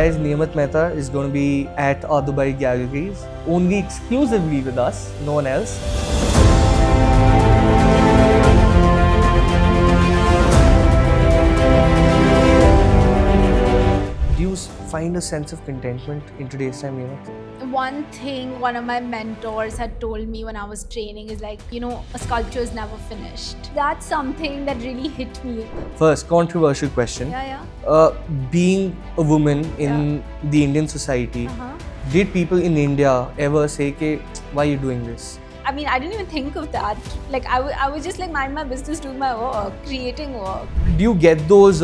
guys, Niyamat Mehta is going to be at our Dubai galleries, only exclusively with us, no one else. Do you find a sense of contentment in today's time, Niyamat? One thing one of my mentors had told me when I was training is like, a sculpture is never finished. That's something that really hit me. First, controversial question. Yeah. Being a woman in the Indian society, did people in India ever say, "Ke, why are you doing this?" I mean, I didn't even think of that. Like, I was just like, mind my business, doing my work, creating work. Do you get those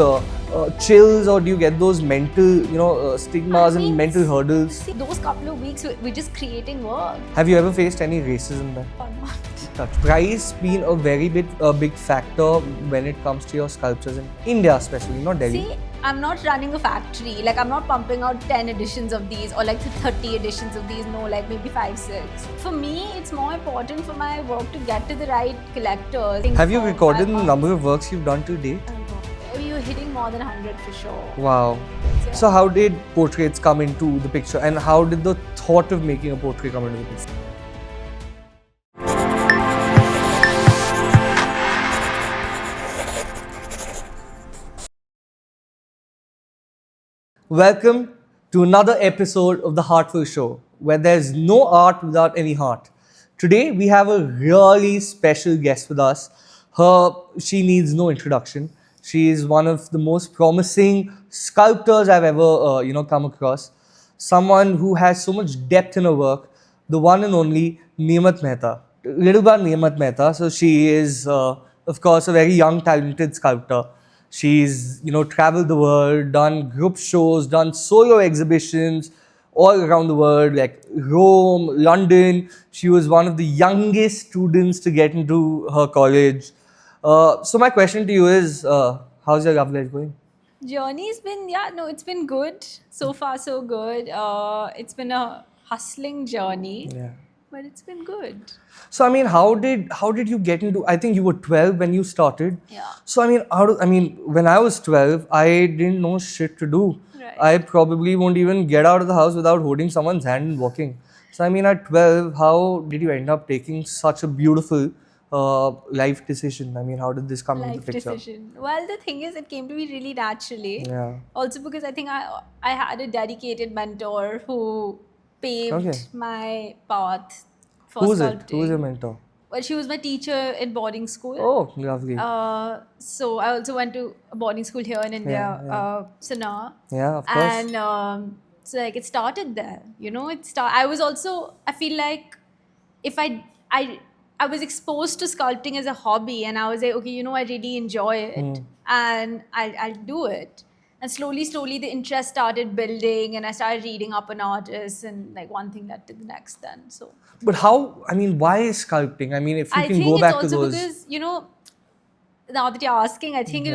chills, or do you get those mental, stigmas I mean, and mental hurdles? See, those couple of weeks, we're just creating work. Have you ever faced any racism there? Or not. Price been a very big factor when it comes to your sculptures in India, especially, not Delhi. See, I'm not running a factory. Like, I'm not pumping out 10 editions of these or like 30 editions of these. No, like maybe 5, 6. For me, it's more important for my work to get to the right collectors. Have you recorded the number of works you've done to date? You're hitting more than 100 for sure. Wow. So how did portraits come into the picture, and how did the thought of making a portrait come into the picture? Welcome to another episode of the Heartful Show, where there's no art without any heart. Today we have a really special guest with us. She needs no introduction. She is one of the most promising sculptors I've ever come across. Someone who has so much depth in her work. The one and only Niyamat Mehta. Little about Niyamat Mehta. So she is, of course, a very young, talented sculptor. She's, traveled the world, done group shows, done solo exhibitions all around the world, like Rome, London. She was one of the youngest students to get into her college. So my question to you is, how's your love life going? Journey's been, it's been good. So far, so good. It's been a hustling journey. Yeah. But it's been good. So I mean, how did you get into? I think you were 12 when you started. Yeah. So I mean, when I was 12, I didn't know shit to do. Right. I probably won't even get out of the house without holding someone's hand and walking. So I mean, at 12, how did you end up taking such a beautiful life decision? I mean, how did this come into Life the picture? decision. Well, the thing is, it came to me really naturally. Yeah. Also because I think I had a dedicated mentor who paved my path for Who's sculpting. it? Who's your mentor? Well, she was my teacher in boarding school. Oh, lovely. So I also went to a boarding school here in India, Sana. Yeah, of course. And so like it started there. I feel like if I was exposed to sculpting as a hobby, and I was like, okay, I really enjoy it, and I'll do it. And slowly, the interest started building, and I started reading up on artists, and like one thing led to the next. Then so. But how? I mean, why is sculpting? I mean, if you can go back to those. I think it's also because now that you're asking, I think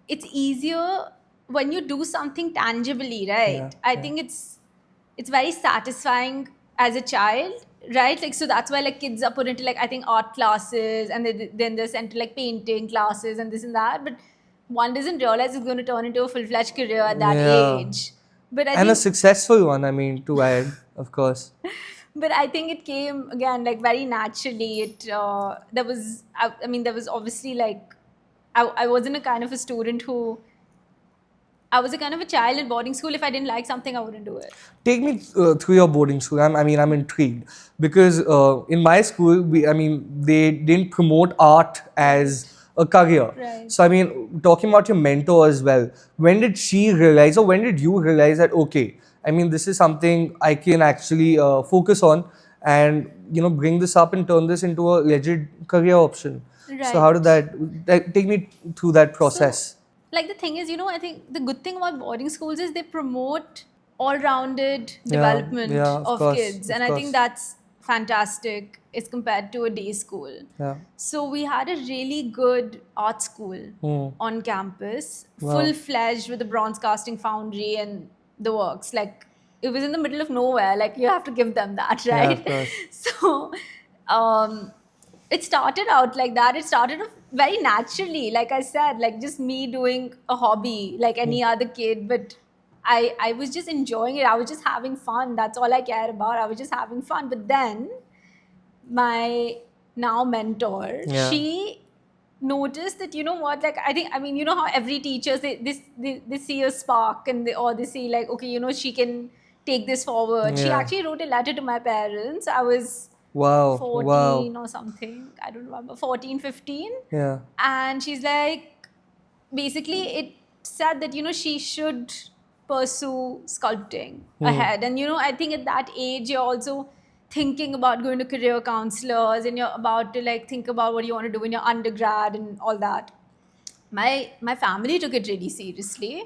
it's easier when you do something tangibly, right? I think it's very satisfying as a child, right? Like, so that's why like kids are put into like, I think, art classes, and then they're sent to like painting classes and this and that. But one doesn't realize it's going to turn into a full-fledged career at that age. But I think, a successful one, I mean, to add, of course. But I think it came again like very naturally. There was obviously like I wasn't a kind of a student who. I was a kind of a child in boarding school. If I didn't like something, I wouldn't do it. Take me through your boarding school. I'm intrigued because in my school, they didn't promote art as a career. Right. So I mean, talking about your mentor as well, when did she realize, or when did you realize that okay, I mean, this is something I can actually focus on and bring this up and turn this into a legit career option. Right. So how did that take me through that process? So, like the thing is, I think the good thing about boarding schools is they promote all-rounded development of course, kids, and I think that's fantastic as compared to a day school. Yeah. So we had a really good art school on campus, full-fledged with a bronze casting foundry and the works. Like it was in the middle of nowhere. Like you have to give them that, right? Yeah, of course. So it started out like that. It started off very naturally, like I said, like just me doing a hobby like any other kid, but I was just enjoying it. I was just having fun. That's all I care about. I was just having fun. But then my now mentor, Yeah. she noticed that, you know what, like I mean, you know how every teacher they see a spark and they see like, okay, you know, she can take this forward. She Yeah. actually wrote a letter to my parents. I was Wow. 14 Wow. or something, I don't remember, 14, 15. Yeah. And she's like, basically it said that, you know, she should pursue sculpting ahead. And you know, I think at that age you're also thinking about going to career counselors, and you're about to like think about what you want to do in your undergrad and all that. My family took it really seriously,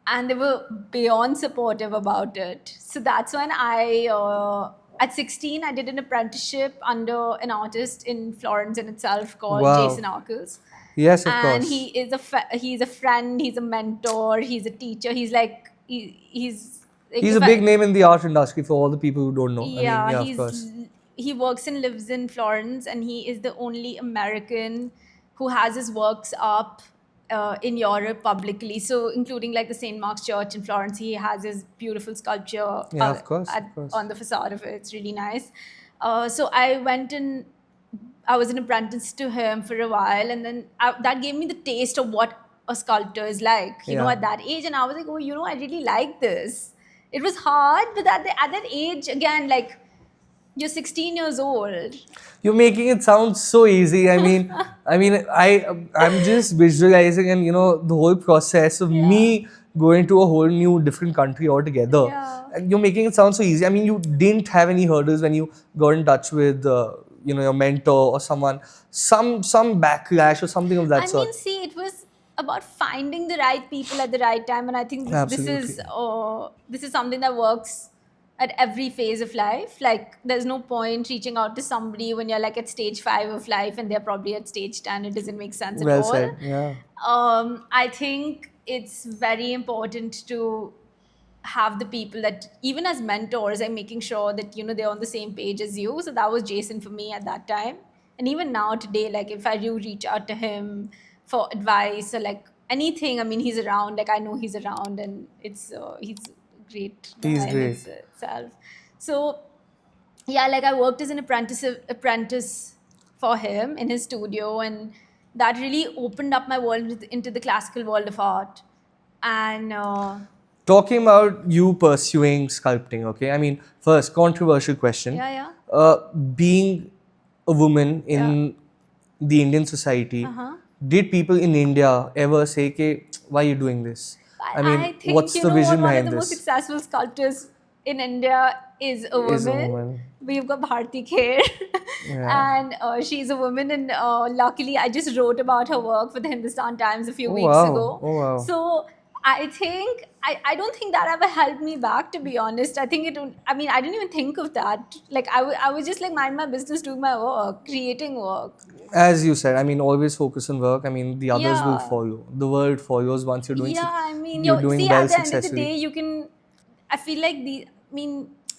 and they were beyond supportive about it. So that's when I at 16 I did an apprenticeship under an artist in Florence in itself called Wow. Jason Arkles. Yes, of And course. he's a friend, he's a mentor, he's a teacher, he's like he's like He's a if big I, name in the art industry for all the people who don't know. I mean, yeah, yeah, of course. he works and lives in Florence, and he is the only American who has his works up in Europe publicly. So, including like the St. Mark's Church in Florence, he has his beautiful sculpture Yeah, of course, of course. on the facade of it. It's really nice. So I went and I was an apprentice to him for a while, and then that gave me the taste of what a sculptor is like, you know, Yeah. at that age. And I was like, oh, you know, I really like this. It was hard, but at that age, again, like you're 16 years old. You're making it sound so easy. I'm just visualizing, and you know, the whole process of Yeah. me going to a whole new different country altogether. Yeah. And you're making it sound so easy. I mean, you didn't have any hurdles when you got in touch with you know, your mentor or someone, some backlash or something of that I sort. mean, see, it was about finding the right people at the right time, and I think this is something that works at every phase of life. Like, there's no point reaching out to somebody when you're like at stage 5 of life and they're probably at stage 10. It doesn't make sense at Well all. said. Yeah. I think it's very important to have the people that, even as mentors, I'm making sure that, you know, they're on the same page as you. So that was Jason for me at that time. And even now today, like if I do reach out to him for advice or like anything, I mean, he's around, like I know he's around, and he's a great guy He's in great. itself. So yeah, like I worked as an apprentice for him in his studio, and that really opened up my world into the classical world of art. And Talking about you pursuing sculpting, okay? I mean, first, controversial question. yeah. Being a woman in the Indian society, did people in India ever say, "Ke, why are you doing this?" I mean, I think, what's you the know vision what, one of behind the most this? successful sculptors in India is a Is a woman. woman. We've got Bharti Kher, Yeah. and she's a woman. And luckily, I just wrote about her work for the Hindustan Times a few Oh, weeks wow. ago. Oh, wow. So I think I don't think that ever helped me back, to be honest. I think I mean, I didn't even think of that. Like I was just like mind my business, doing my work, creating work. As you said, I mean, always focus on work. I mean, the others will Yeah. follow. The world follows once you're doing Yeah, I mean, you're doing see, well at the end of the successfully. day, you can. I feel like I mean,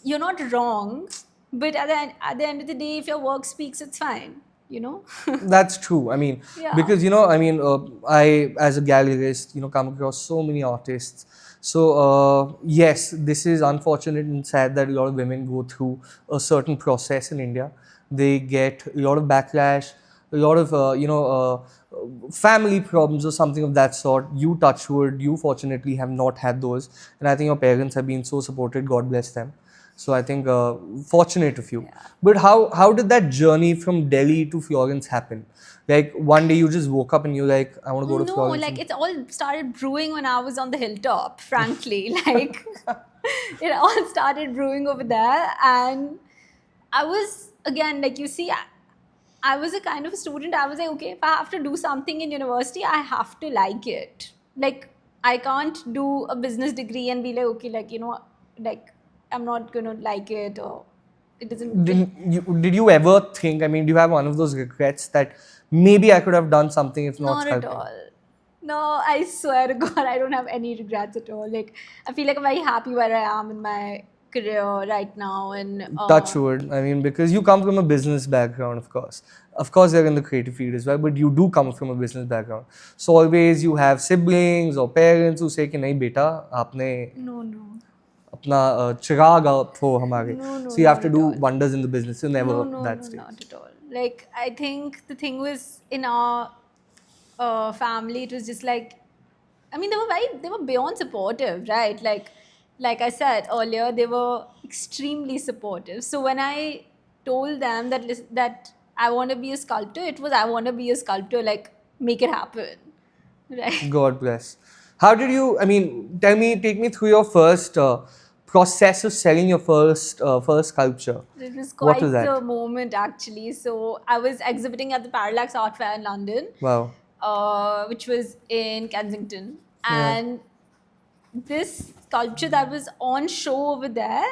you're not wrong, but at the end of the day, if your work speaks, it's fine. You know. That's true. I mean, Yeah. because you know, I mean, I as a gallerist, you know, come across so many artists. So yes, this is unfortunate and sad that a lot of women go through a certain process in India. They get a lot of backlash, a lot of family problems or something of that sort. You touch wood, you fortunately have not had those, and I think your parents have been so supported. God bless them. So I think fortunate of you. But how did that journey from Delhi to Florence happen? Like one day you just woke up and you're like, I want to go to No, Florence. like it's all started brewing when I was on the hilltop, frankly. Like it all started brewing over there. And I was, again, like you see, I was a kind of a student. I was like, okay, if I have to do something in university, I have to like it. Like I can't do a business degree and be like, okay, like, you know, like I'm not going to like it, or it doesn't. Did you ever think, I mean, do you have one of those regrets that maybe I could have done something if not Not at sculpting? all. No, I swear to God, I don't have any regrets at all. Like, I feel like I'm very happy where I am in my career right now, and Touch wood. I mean, because you come from a business background, of course. Of course, you're in the creative field as well, but you do come from a business background. So always you have siblings or parents who say कि नहीं बेटा आपने no, no, अपना चिराग थो हमारे. no, no, So you have not to at do all. wonders in the business. You never No, no, that no, stage. not at all. Like, I think the thing was in our family, it was just like, I mean, they were beyond supportive, right? Like I said earlier, they were extremely supportive. So when I told them that I want to be a sculptor, it was I want to be a sculptor. Like, make it happen, right? God bless. How did you? I mean, take me through your first process of selling your first sculpture. It was What quite was that? the moment, actually. So I was exhibiting at the Parallax Art Fair in London, Wow. which was in Kensington. Yeah. And this sculpture that was on show over there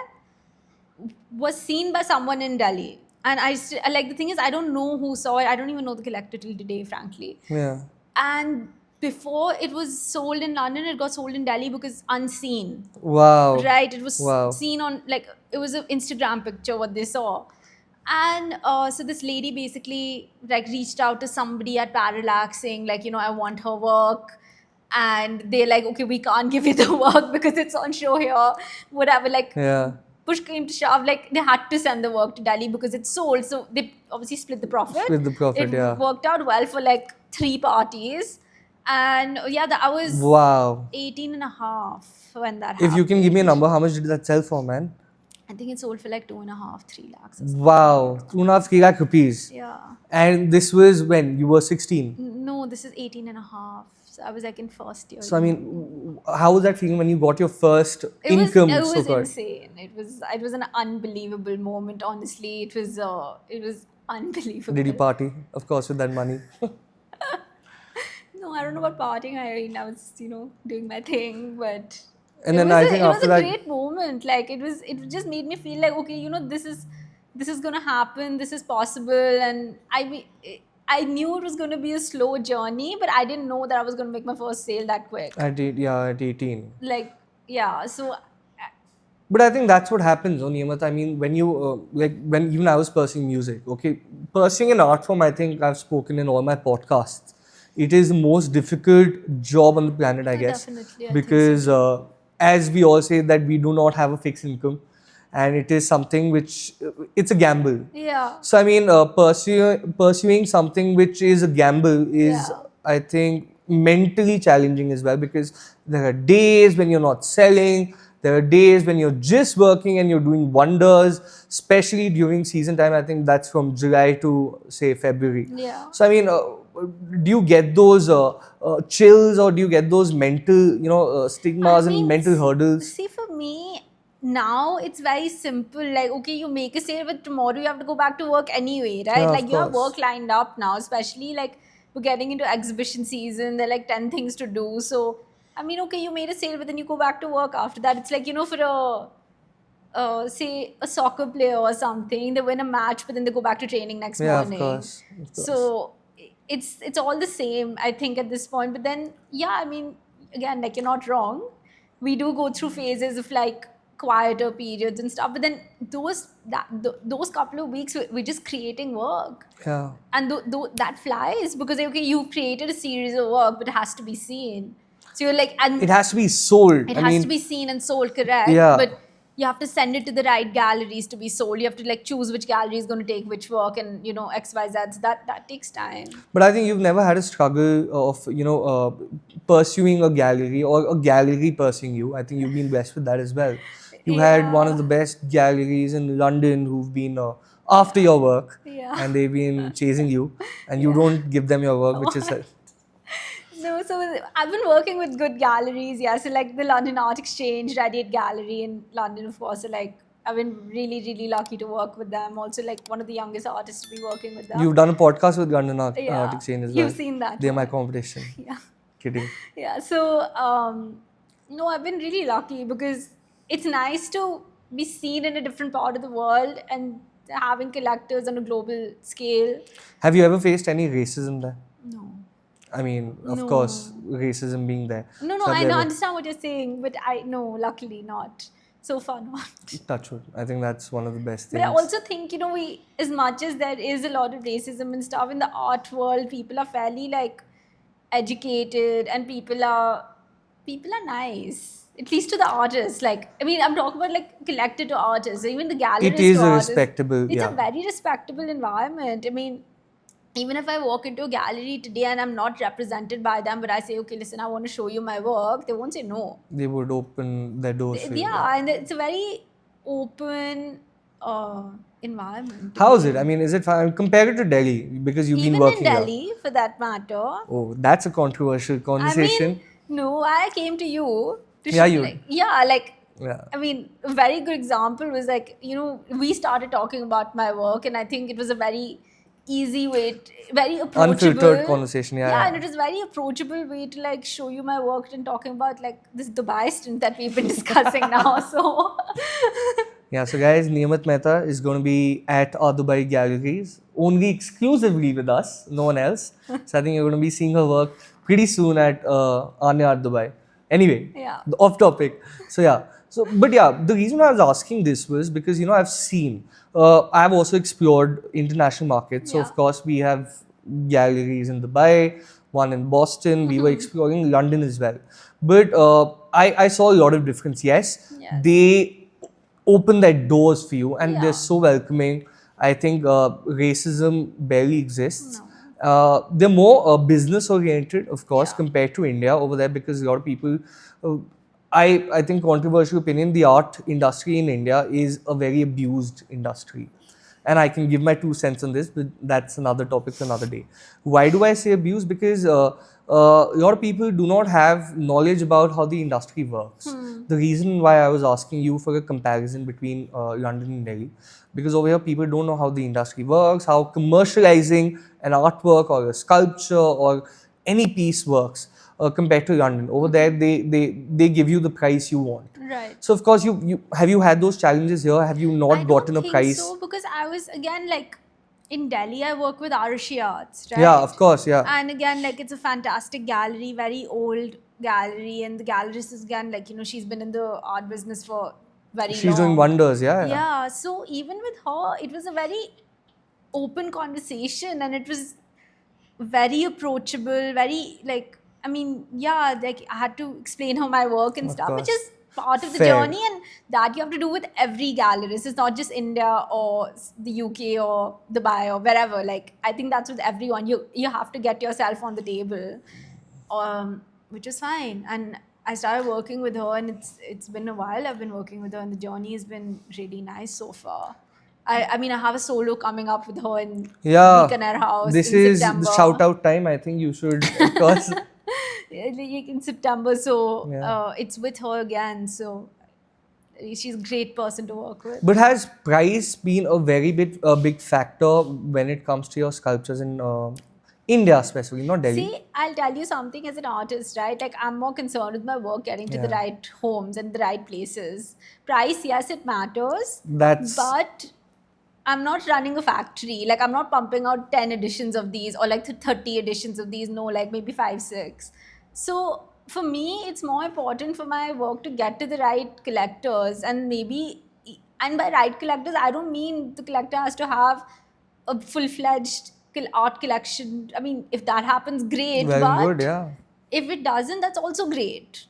was seen by someone in Delhi. And like, the thing is, I don't know who saw it. I don't even know the collector till today, frankly. Yeah. And before it was sold in London, it got sold in Delhi because unseen. Wow. Right, it was Wow. seen on, like, it was an Instagram picture what they saw. And so this lady basically like reached out to somebody at Parallax saying, like, I want her work. And they're like, okay, we can't give you the work because it's on show here, whatever. Like, Yeah. push came to shove, like, they had to send the work to Delhi because it's sold. So they obviously split the profit. Split the profit, It yeah. worked out well for like 3 parties. And yeah, I was Wow. 18 and a half when that If happened. you can give me a number, how much did that sell for, man? I think it sold for like 2.5, 3 lakhs or something. Wow. 2.5 3 lakh rupees. Yeah. And this was when you were 16. No, this is 18 and a half. So I was like in first year. So I mean, how was that feeling when you got your first income? It was so-called? insane. It was an unbelievable moment. Honestly, it was unbelievable. Did you party? Of course, with that money. No, I don't know about partying. I was doing my thing, but And then I think it was after a that, great moment. Like, it just made me feel like, okay, this is gonna happen. This is possible, and I knew it was gonna be a slow journey, but I didn't know that I was gonna make my first sale that quick. at 18. Like, yeah, so. But I think that's what happens, Niyamat. I mean, when you when even I was pursuing music, okay, pursuing an art form, I think I've spoken in all my podcasts. It is the most difficult job on the planet, I guess, Definitely, I think because as we all say that we do not have a fixed income, and it is something which it's a gamble. Yeah. So I mean, pursuing something which is a gamble is, Yeah. I think, mentally challenging as well, because there are days when you're not selling. There are days when you're just working and you're doing wonders, especially during season time. I think that's from July to say February. Yeah. So I mean, do you get those chills, or do you get those mental, stigmas I mean, and mental hurdles? See, for me, now it's very simple. Like, okay, you make a sale, but tomorrow you have to go back to work anyway, right? Yeah, of Like, you have course. work lined up now, especially like we're getting into exhibition season. There are like 10 things to do. So, I mean, okay, you made a sale, but then you go back to work after that. It's like, for say a soccer player or something, they win a match, but then they go back to training next Yeah, morning. of course. So it's all the same, I think, at this point. But then, yeah, I mean, again, like, you're not wrong. We do go through phases of like quieter periods and stuff. But then those couple of weeks, we're just creating work. Yeah. And that flies because, okay, you've created a series of work, but it has to be seen. So you're like, and It has to be sold. it I has mean, to be seen and sold, correct? Yeah. But you have to send it to the right galleries to be sold. You have to like choose which gallery is going to take which work, and X, Y, Z. So that takes time. But I think you've never had a struggle of pursuing a gallery or a gallery pursuing you. I think you've been blessed with that as well. You had one of the best galleries in London who've been after your work, Yeah. and they've been chasing you, and you don't give them your work, which is No, so I've been working with good galleries, yeah. So like the London Art Exchange, Radiate Gallery in London, of course. So like I've been really, really lucky to work with them. Also, like one of the youngest artists to be working with them. You've done a podcast with London Art Yeah. Exchange as well. You've seen that They're my one. competition. Yeah. Kidding. Yeah. So no, I've been really lucky because it's nice to be seen in a different part of the world and having collectors on a global scale. Have you ever faced any racism there? No. I mean, of No. course, racism being there. No, So have I you know, ever- understand what you're saying, but luckily not. So far not. Touch wood. I think that's one of the best But things. I also think, we, as much as there is a lot of racism and stuff in the art world, people are fairly like educated and people are nice. At least to the artists. Like, I mean, I'm talking about like collected to artists, even the galleries It is to a artists. respectable, It's yeah. a very respectable environment. I mean, even if I walk into a gallery today and I'm not represented by them, but I say, okay, listen, I want to show you my work, they won't say no. They would open their doors for you. Yeah, and it's a very open environment. How is it? I mean, is it fine? Compare it to Delhi because you've Even been working in here. Delhi, for that matter. Oh, that's a controversial I conversation. mean, no, I came to you to Yeah, show, you- like, Yeah. I mean, a very good example was like, we started talking about my work, and I think it was a very easy way, very approachable. Unfiltered conversation, yeah, yeah. and it was very approachable way to like show you my work and talking about like this Dubai stint that we've been discussing now. So, Yeah, so guys, Niyamat Mehta is going to be at our Dubai galleries, only exclusively with us, no one else. So I think you're going to be seeing her work pretty soon at Anya Art Dubai. Anyway, Yeah. off topic. So yeah, but yeah, the reason I was asking this was because I've seen, I've also explored international markets. So Yeah. of course we have galleries in Dubai, one in Boston. We were exploring London as well. But I saw a lot of difference. Yes, Yes. they open their doors for you and Yeah. they're so welcoming. I think racism barely exists. They're more business oriented, of course, Yeah. compared to India over there because a lot of people. I think controversial opinion. The art industry in India is a very abused industry, and I can give my 2 cents on this, but that's another topic for another day. Why do I say abused? Because a lot of people do not have knowledge about how the industry works. The reason why I was asking you for a comparison between London and Delhi, because over here people don't know how the industry works, how commercializing an artwork or a sculpture or any piece works compared to London. Over there, they give you the price you want. right. So of course, you have you had those challenges here? Have you not I gotten a don't think price? so because I was again like in Delhi. I work with Arushi Arts, right? Yeah, of course, yeah. And again, like it's a fantastic gallery, very old gallery, and the gallerist is again like she's been in the art business for very long. She's doing wonders, yeah. Yeah. So even with her, it was a very open conversation, and it was very approachable. Very like like I had to explain her my work and Of stuff, which course. is part of the Fair. journey, and that you have to do with every gallerist. It's not just India or the UK or Dubai or wherever. Like I think that's with everyone. You have to get yourself on the table, which is fine. And I started working with her, and it's been a while. I've been working with her, and the journey has been really nice so far. I mean, I have a solo coming up with her in Yeah. Bikaner House. This in is September. the shout out time. I think you should, of course. In September, so Yeah. it's with her again. So she's a great person to work with. But has price been a big factor when it comes to your sculptures in India specifically, not Delhi? See, I'll tell you something as an artist, right? Like I'm more concerned with my work getting to the Yeah. right homes and the right places. Price, yes, it matters, That's but I'm not running a factory. Like I'm not pumping out 10 editions of these or like 30 editions of these. No, like maybe 5, 6. So for me, it's more important for my work to get to the right collectors, and by right collectors, I don't mean the collector has to have a full-fledged art collection. I mean, if that happens, great. very but good, yeah. if it doesn't, that's also great.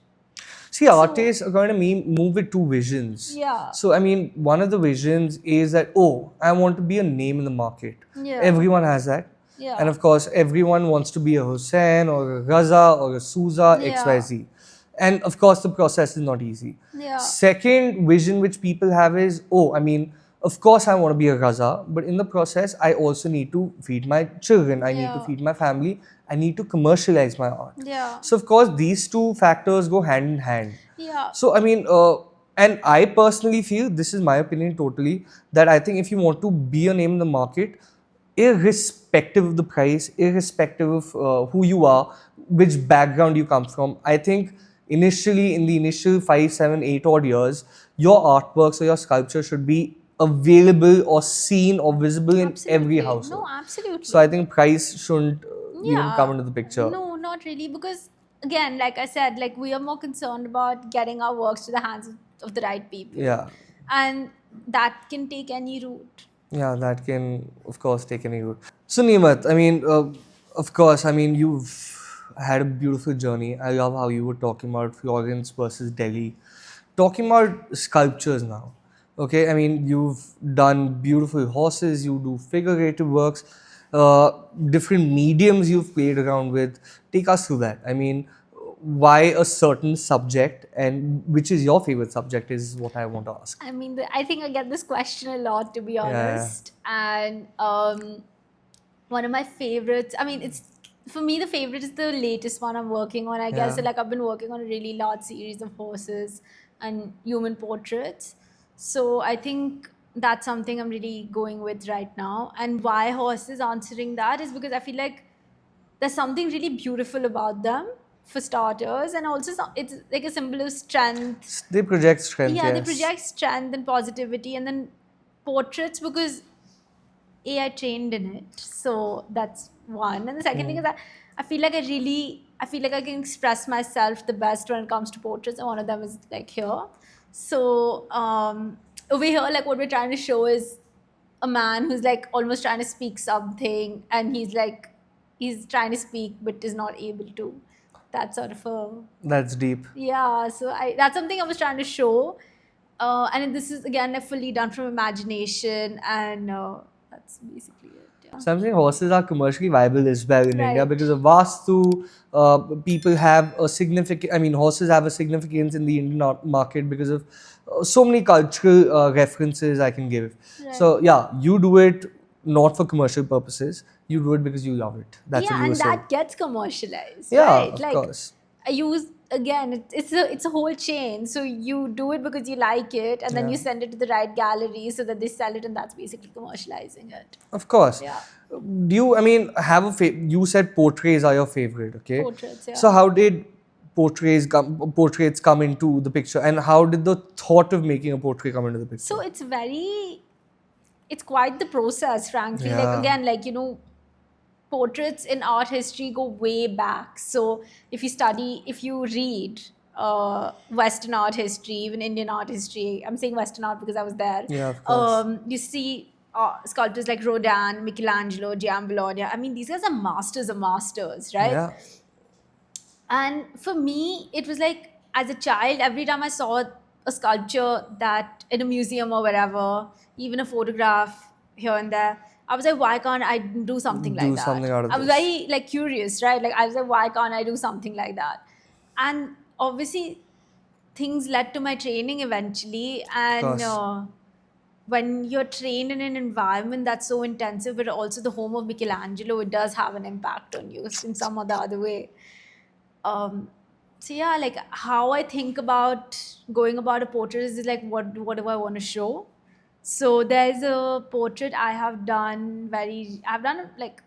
See, artists are going to move with two visions. Yeah. So, I mean, one of the visions is that, I want to be a name in the market. Yeah. Everyone has that. Yeah. And of course, everyone wants to be a Hussain or a Raza or a Souza, Yeah. XYZ. And of course, the process is not easy. Yeah. Second vision which people have is, of course, I want to be a Raza, but in the process, I also need to feed my children. I need to Yeah. feed my family. I need to commercialize my art. Yeah. So, of course, these two factors go hand in hand. Yeah. So, I mean, and I personally feel, this is my opinion totally, that I think if you want to be a name in the market, irrespective of the price, irrespective of who you are, which background you come from, I think initially, in the initial 5, 7, 8 odd years, your artworks or your sculpture should be available or seen or visible in every Absolutely. household. No, absolutely. So I think price shouldn't even come into the picture. No, not really, because again, like I said, like we are more concerned about getting our works to the hands of the right people. Yeah. And that can take any route. Yeah, that can, of course, take any route. So, Neemat, I mean, of course, I mean, you've had a beautiful journey. I love how you were talking about Florence versus Delhi. Talking about sculptures now, okay? I mean, you've done beautiful horses, you do figurative works, different mediums you've played around with. Take us through that. I mean, why a certain subject and which is your favorite subject is what I want to ask. I mean, I think I get this question a lot, to be Yeah. honest. And one of my favorites, I mean, it's for me, the favorite is the latest one I'm working on. I guess Yeah. so, like I've been working on a really large series of horses and human portraits. So I think that's something I'm really going with right now. And why horses, answering that is because I feel like there's something really beautiful about them, for starters, and also it's like a symbol of strength. They project strength, Yeah, they yes. project strength and positivity. And then portraits, because I trained in it, so that's one. And the second thing is that I feel like I can express myself the best when it comes to portraits, and one of them is like here. So over here, like what we're trying to show is a man who's like almost trying to speak something, and he's trying to speak but is not able to. That sort of a, That's deep. yeah. So that's something I was trying to show, and this is again fully done from imagination, and that's basically it. Yeah. So I'm saying horses are commercially viable as well in India Right. because of Vastu, people have a significant, I mean, horses have a significance in the Indian market because of so many cultural references I can give. Right. So, yeah, you do it not for commercial purposes, you do it because you love it. That's Yeah, what you were and saying. that gets commercialized, Yeah, right? of Like course. I use again, it's a whole chain. So you do it because you like it, and then Yeah. you send it to the right gallery so that they sell it, and that's basically commercializing it. Of course. Yeah. Do you, I mean, have a you said portraits are your favorite, okay? Portraits, yeah. So how did portraits come into the picture, and how did the thought of making a portrait come into the picture? So it's quite the process, frankly. Yeah. Like again, like portraits in art history go way back. So if you read Western art history, even Indian art history, I'm saying Western art because I was there. Yeah, of course. You see sculptors like Rodin, Michelangelo, Giambologna. I mean, these guys are masters of masters, right? Yeah. And for me, it was like as a child, every time I saw a sculpture that in a museum or wherever, even a photograph here and there, I was like, why can't I do something like Do that? something out of I was this. very like curious, right? Like I was like, why can't I do something like that? And obviously, things led to my training eventually. And course. when you're trained in an environment that's so intensive, but also the home of Michelangelo, it does have an impact on you in some or the other way. So yeah, like how I think about going about a portrait is like what do I want to show? So there's a portrait I've done like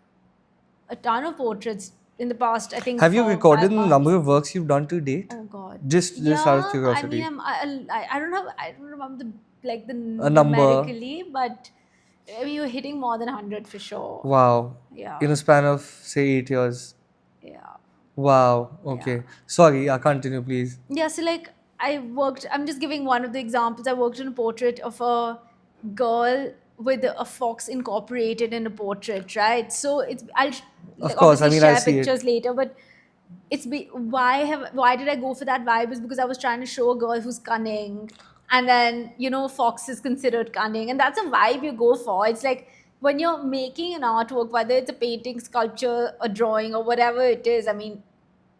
a ton of portraits in the past. I think Have you for recorded 5 the months. number of works you've done to date? Oh God. Just out of curiosity. I mean, I don't remember the number. numerically, but I mean, you're hitting more than 100 for sure. Wow. Yeah. In a span of say 8 years. Yeah. Wow. Okay. Sorry. Continue, please. Yeah, so like I'm just giving one of the examples. I worked on a portrait of a girl with a fox incorporated in a portrait, right? So I'll Of course, I obviously mean, share I'll see it. pictures later, but why did I go for that vibe is because I was trying to show a girl who's cunning, and then fox is considered cunning, and that's a vibe you go for. It's like when you're making an artwork, whether it's a painting, sculpture, a drawing, or whatever it is, I mean,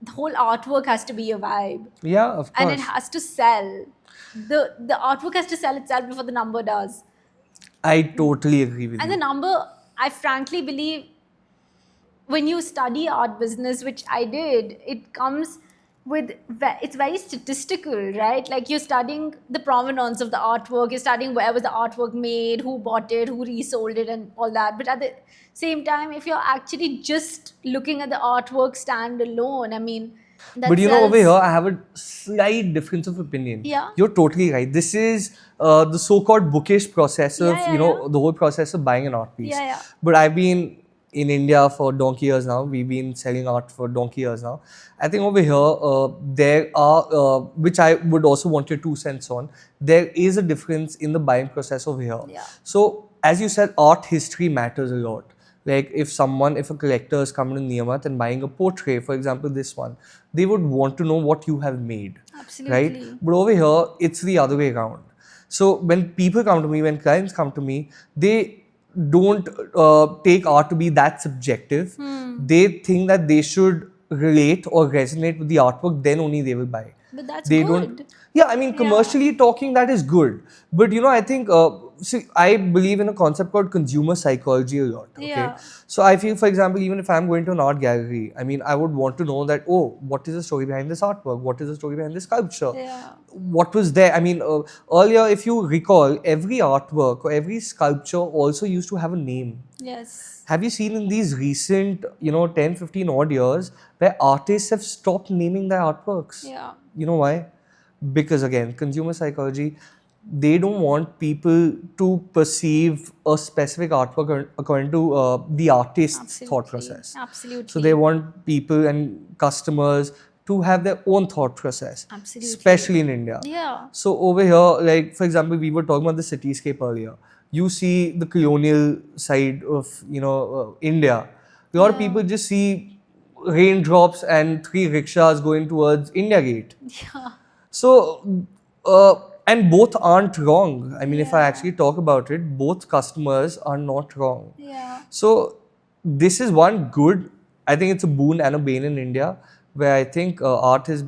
the whole artwork has to be a vibe. Yeah, of course. And it has to sell. The artwork has to sell itself before the number does. I totally agree with And you. the number, I frankly believe, when you study art business, which I did, it comes with, it's very statistical, right? Like you're studying the provenance of the artwork, you're studying where was the artwork made, who bought it, who resold it, and all that. But at the same time, if you're actually just looking at the artwork stand alone, I mean, that But over sells- here, I have a slight difference of opinion. Yeah. You're totally right. This is the so-called bookish process of, Yeah, yeah, the whole process of buying an art piece. Yeah, yeah. But I've been in India for donkey years now. We've been selling art for donkey years now. I think over here, there are, which I would also want your 2 cents on, there is a difference in the buying process over here. Yeah. So, as you said, art history matters a lot. Like if a collector is coming to Niyamat and buying a portrait, for example, this one, they would want to know what you have made. Right? Absolutely. But over here, it's the other way around. So when people come to me, when clients come to me, they don't take art to be that subjective. They think that they should relate or resonate with the artwork, then only they will buy. But that's They good. don't. Yeah, I mean, commercially talking, that is good. But I think, see, I believe in a concept called consumer psychology a lot. Okay. Yeah. So I feel, for example, even if I'm going to an art gallery, I mean, I would want to know that, oh, what is the story behind this artwork? What is the story behind this sculpture? Yeah. What was there? I mean, earlier, if you recall, every artwork or every sculpture also used to have a name. Yes. Have you seen in these recent, 10, 15 odd years where artists have stopped naming their artworks? Yeah. You know why? Because again, consumer psychology, they don't want people to perceive a specific artwork according to the artist's thought process. Absolutely. So they want people and customers to have their own thought process, Absolutely. especially in India. Yeah. So over here, like for example, we were talking about the cityscape earlier. You see the colonial side of India. A lot of people just see raindrops and 3 rickshaws going towards India Gate. Yeah. So and both aren't wrong. I mean, if I actually talk about it, both customers are not wrong. Yeah. So this is one good. I think it's a boon and a bane in India, where I think art is,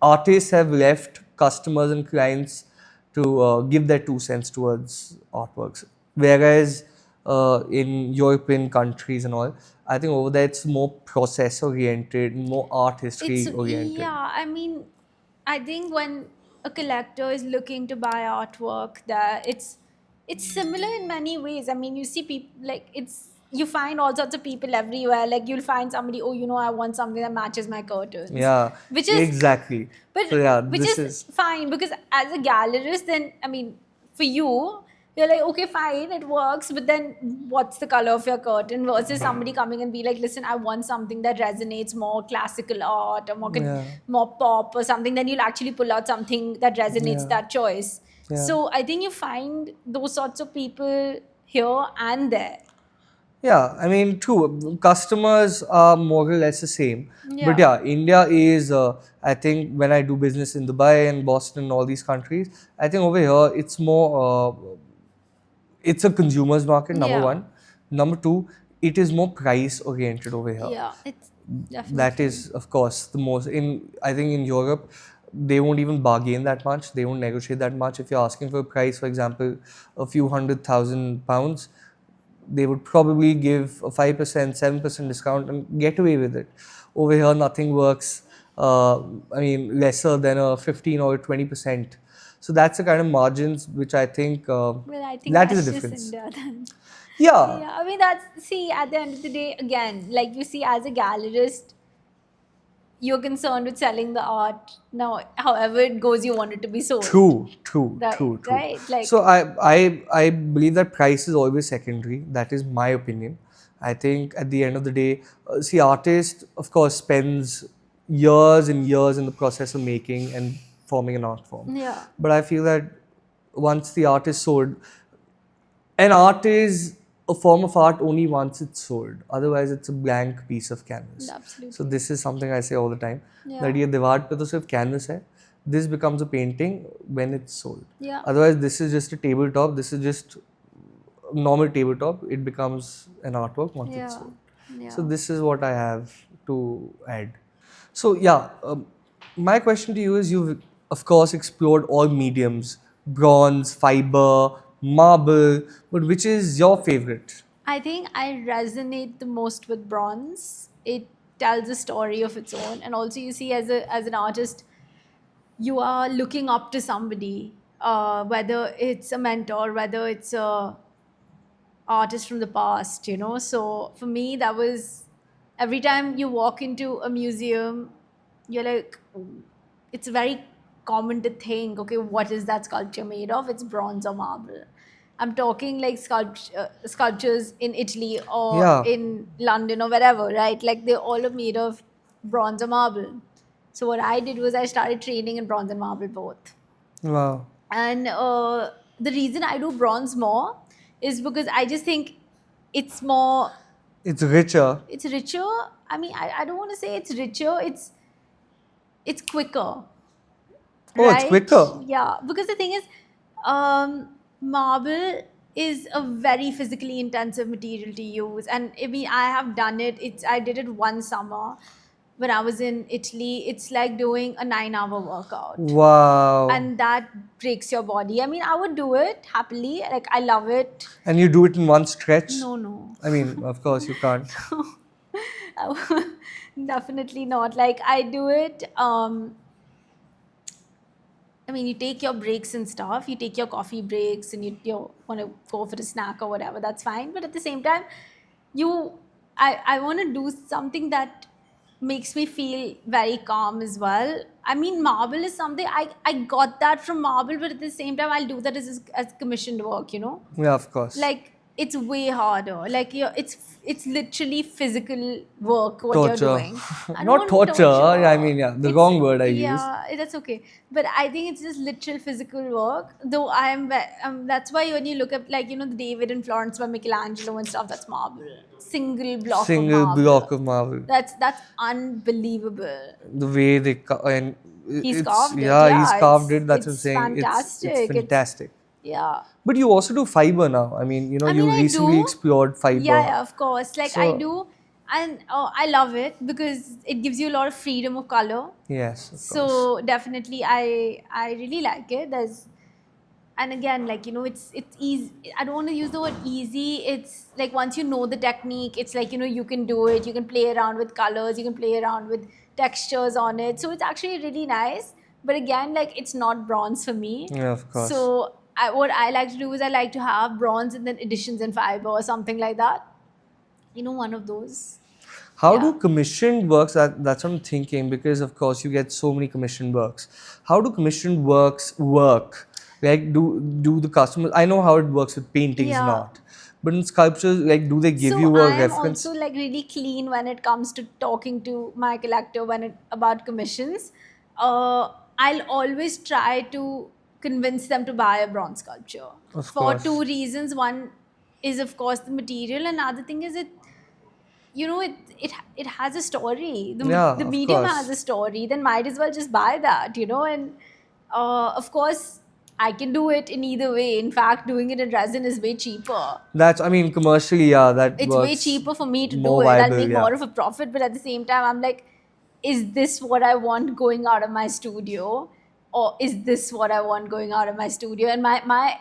artists have left customers and clients to give their 2 cents towards artworks. Whereas in European countries and all, I think over there it's more process oriented, more art history oriented. Yeah, I mean, I think when a collector is looking to buy artwork, that it's similar in many ways. I mean, you see people like you find all sorts of people everywhere. Like you'll find somebody, oh, I want something that matches my curtains. Yeah, which is exactly. But So yeah, which this is fine, because as a gallerist, then I mean, for you, you're like, okay, fine, it works, but then what's the color of your curtain versus somebody coming and be like, listen, I want something that resonates more classical art or more pop or something. Then you'll actually pull out something that resonates that choice. So I think you find those sorts of people here and there. Yeah, I mean, true. Customers are more or less the same. But yeah, India is, I think, when I do business in Dubai and Boston and all these countries, I think over here it's more, it's a consumer's market, number one. Number two, it is more price oriented over here. Yeah, it's definitely. That is, of course, the most. I think in Europe, they won't even bargain that much. They won't negotiate that much. If you're asking for a price, for example, a few £100,000, they would probably give a 5%, 7% discount and get away with it. Over here, nothing works. Lesser than a 15 or 20%. So that's the kind of margins which I think, Well, I think that that's is the just difference. India then. Yeah. Yeah, I mean, see, at the end of the day, again, like you see, as a gallerist, you're concerned with selling the art. Now, however it goes, you want it to be sold. True. Right? Like, So I believe that price is always secondary. That is my opinion. I think at the end of the day, see, artist, of course, spends years and years in the process of making and forming an art form. yeah. But I feel that once the art is sold, an art is a form of art only once it's sold. Otherwise, it's a blank piece of canvas. Absolutely. So this is something I say all the time. Yeah. That ये दीवार पे तो सिर्फ canvas है. This becomes a painting when it's sold. Yeah. Otherwise, this is just a tabletop. This is just a normal tabletop. It becomes an artwork once it's sold. Yeah. So this is what I have to add. So my question to you is: you've of course explored all mediums, bronze, fiber, marble, but which is your favorite? I think I resonate the most with bronze. It tells a story of its own, and also you see, as an artist, you are looking up to somebody, whether it's a mentor, whether it's a artist from the past, So for me, that was, every time you walk into a museum, you're like, it's very common to think, okay, what is that sculpture made of? It's bronze or marble. I'm talking like sculptures in Italy or Yeah. in London or wherever, right? Like they all are made of bronze or marble. So what I did was I started training in bronze and marble both. Wow. And the reason I do bronze more is because I just think it's more, It's richer. it's richer. I mean, I don't want to say it's richer. It's quicker, Oh, it's right? quicker. Yeah, because the thing is, marble is a very physically intensive material to use, and I mean, I have done it. I did it one summer when I was in Italy. It's like doing a 9-hour workout, Wow. and that breaks your body. I mean, I would do it happily. Like I love it. And you do it in one stretch? No. I mean, of course you can't. Definitely not. Like I do it. I mean, you take your breaks and stuff. You take your coffee breaks, and you want to go for a snack or whatever. That's fine. But at the same time, I want to do something that makes me feel very calm as well. I mean, marble is something I got that from marble, but at the same time, I'll do that as commissioned work. Yeah, of course. Like it's way harder. Like it's literally physical work what Torture. you're doing. I don't Not want torture. I mean, yeah, the wrong word I used. Yeah, that's okay. But I think it's just literal physical work. Though that's why when you look at like the David and Florence by Michelangelo and stuff, that's marble. Single block of Single marble. block of marble. That's unbelievable. The way they and He's it's, carved it. yeah, he's Yeah, carved it's- it. That's what I'm it's saying. fantastic. It's fantastic. Yeah. But you also do fiber now. I mean, I you mean, I recently do. explored fiber. Yeah, of course. Like I So- do, and I love it because it gives you a lot of freedom of color. Yes, of course. So definitely, I really like it. And again, like it's easy. I don't want to use the word easy. It's like once you know the technique, it's like you can do it. You can play around with colors. You can play around with textures on it. So it's actually really nice. But again, like it's not bronze for me. Yeah, of course. So what I like to do is I like to have bronze and then additions in fiber or something like that. One of those. How Yeah. do commissioned works? That's what I'm thinking, because of course you get so many commissioned works. How do commissioned works work? Like do the customers? I know how it works with paintings, Yeah. not. But in sculptures, like do they give So you a I am reference? also like really clean when it comes to talking to my collector about commissions. I'll always try to convince them to buy a bronze sculpture Of for course. two reasons. One is of course the material, and another thing is it has a story. Yeah, The of medium course. has a story. Then might as well just buy that, and of course. I can do it in either way. In fact, doing it in resin is way cheaper. I mean, commercially, yeah, that It's works way cheaper for me to do more it. I'll viable, make yeah. more of a profit, but at the same time, I'm like, is this what I want going out of my studio, or is this what I want going out of my studio? And my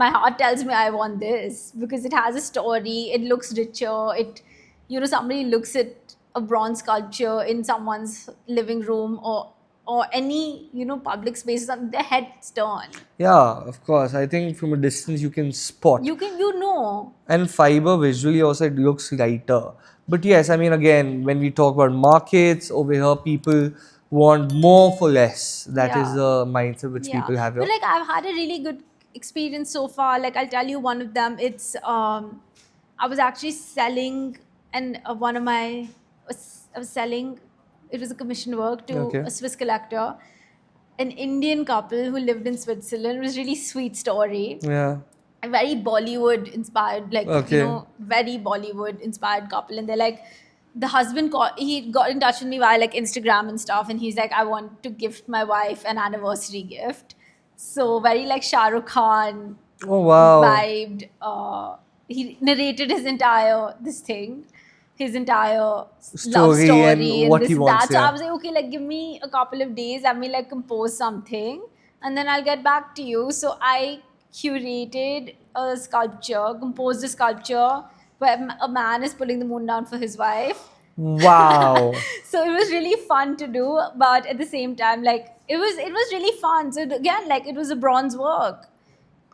heart tells me I want this because it has a story. It looks richer. Somebody looks at a bronze sculpture in someone's living room or any public space, their heads turn. Yeah, of course. I think from a distance you can spot. You can And fiber visually also it looks lighter. But yes, I mean, again, when we talk about markets over here, people want more for less. That is Yeah. the mindset which people have But here. like I've had a really good experience so far. Like I'll tell you one of them. It's I was actually selling, and I was selling. It was a commission work to Okay. a Swiss collector, an Indian couple who lived in Switzerland. It was a really sweet story. Yeah. A very Bollywood inspired, like Okay. very Bollywood inspired couple, and they're like, the husband he got in touch with me via like Instagram and stuff, and he's like, I want to gift my wife an anniversary gift. So very like Shah Rukh Khan Oh, wow. vibed. He narrated his entire love Story story and what this he and wants, that. So yeah. I was like, okay, like give me a couple of days, let me like compose something, and then I'll get back to you. So I curated a sculpture, composed a sculpture where a man is pulling the moon down for his wife. Wow. So it was really fun to do, but at the same time, like it was really fun. So again, like it was a bronze work,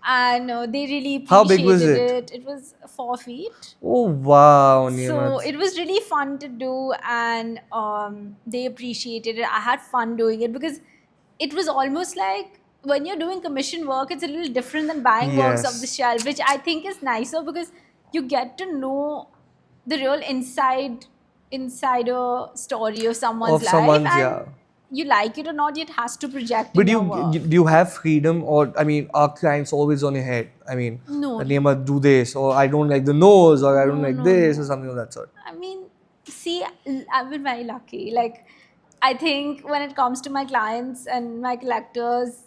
and they really appreciated How big was it? it. It was 4 feet. Oh, wow, So Neemat. it was really fun to do, and they appreciated it. I had fun doing it because it was almost like when you're doing commission work, it's a little different than buying works off the Yes. shelf, which I think is nicer because you get to know the real insider story of someone's Of life, someone's, and yeah. you like it or not, it has to project But in your work. do you have freedom, or I mean, are clients always on your head? I mean, No, Niyama, do this, or I don't like the nose, or I don't no, like no, this, or no. something of that sort. I mean, see, I've been very lucky. Like, I think when it comes to my clients and my collectors,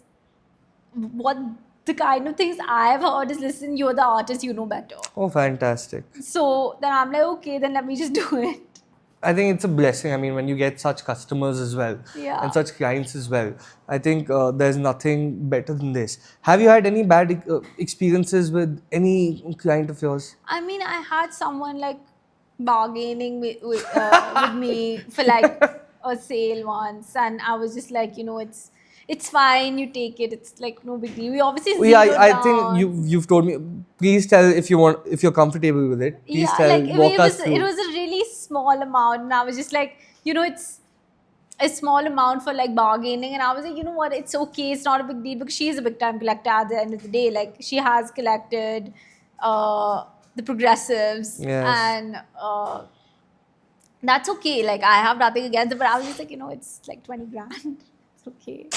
what the kind of things I've heard is, listen, you're the artist, you know better. Oh, fantastic. So then I'm like, okay, then let me just do it. I think it's a blessing. I mean, when you get such customers as well Yeah. and such clients as well, I think there's nothing better than this. Have you had any bad experiences with any client of yours? I mean, I had someone like bargaining with me for like a sale once, and I was just like, it's fine, you take it. It's like no big deal. We obviously Oh, yeah, zeroed I think down. you've told me. Please tell if you're comfortable with it. Please Yeah, tell, like walk us it through. was a really small amount, and I was just like, it's a small amount for like bargaining, and I was like, you know what, it's okay, it's not a big deal, because she's a big time collector at the end of the day. Like, she has collected the progressives, Yes. and that's okay. Like, I have nothing against it, but I was just like, it's like 20 grand. It's okay.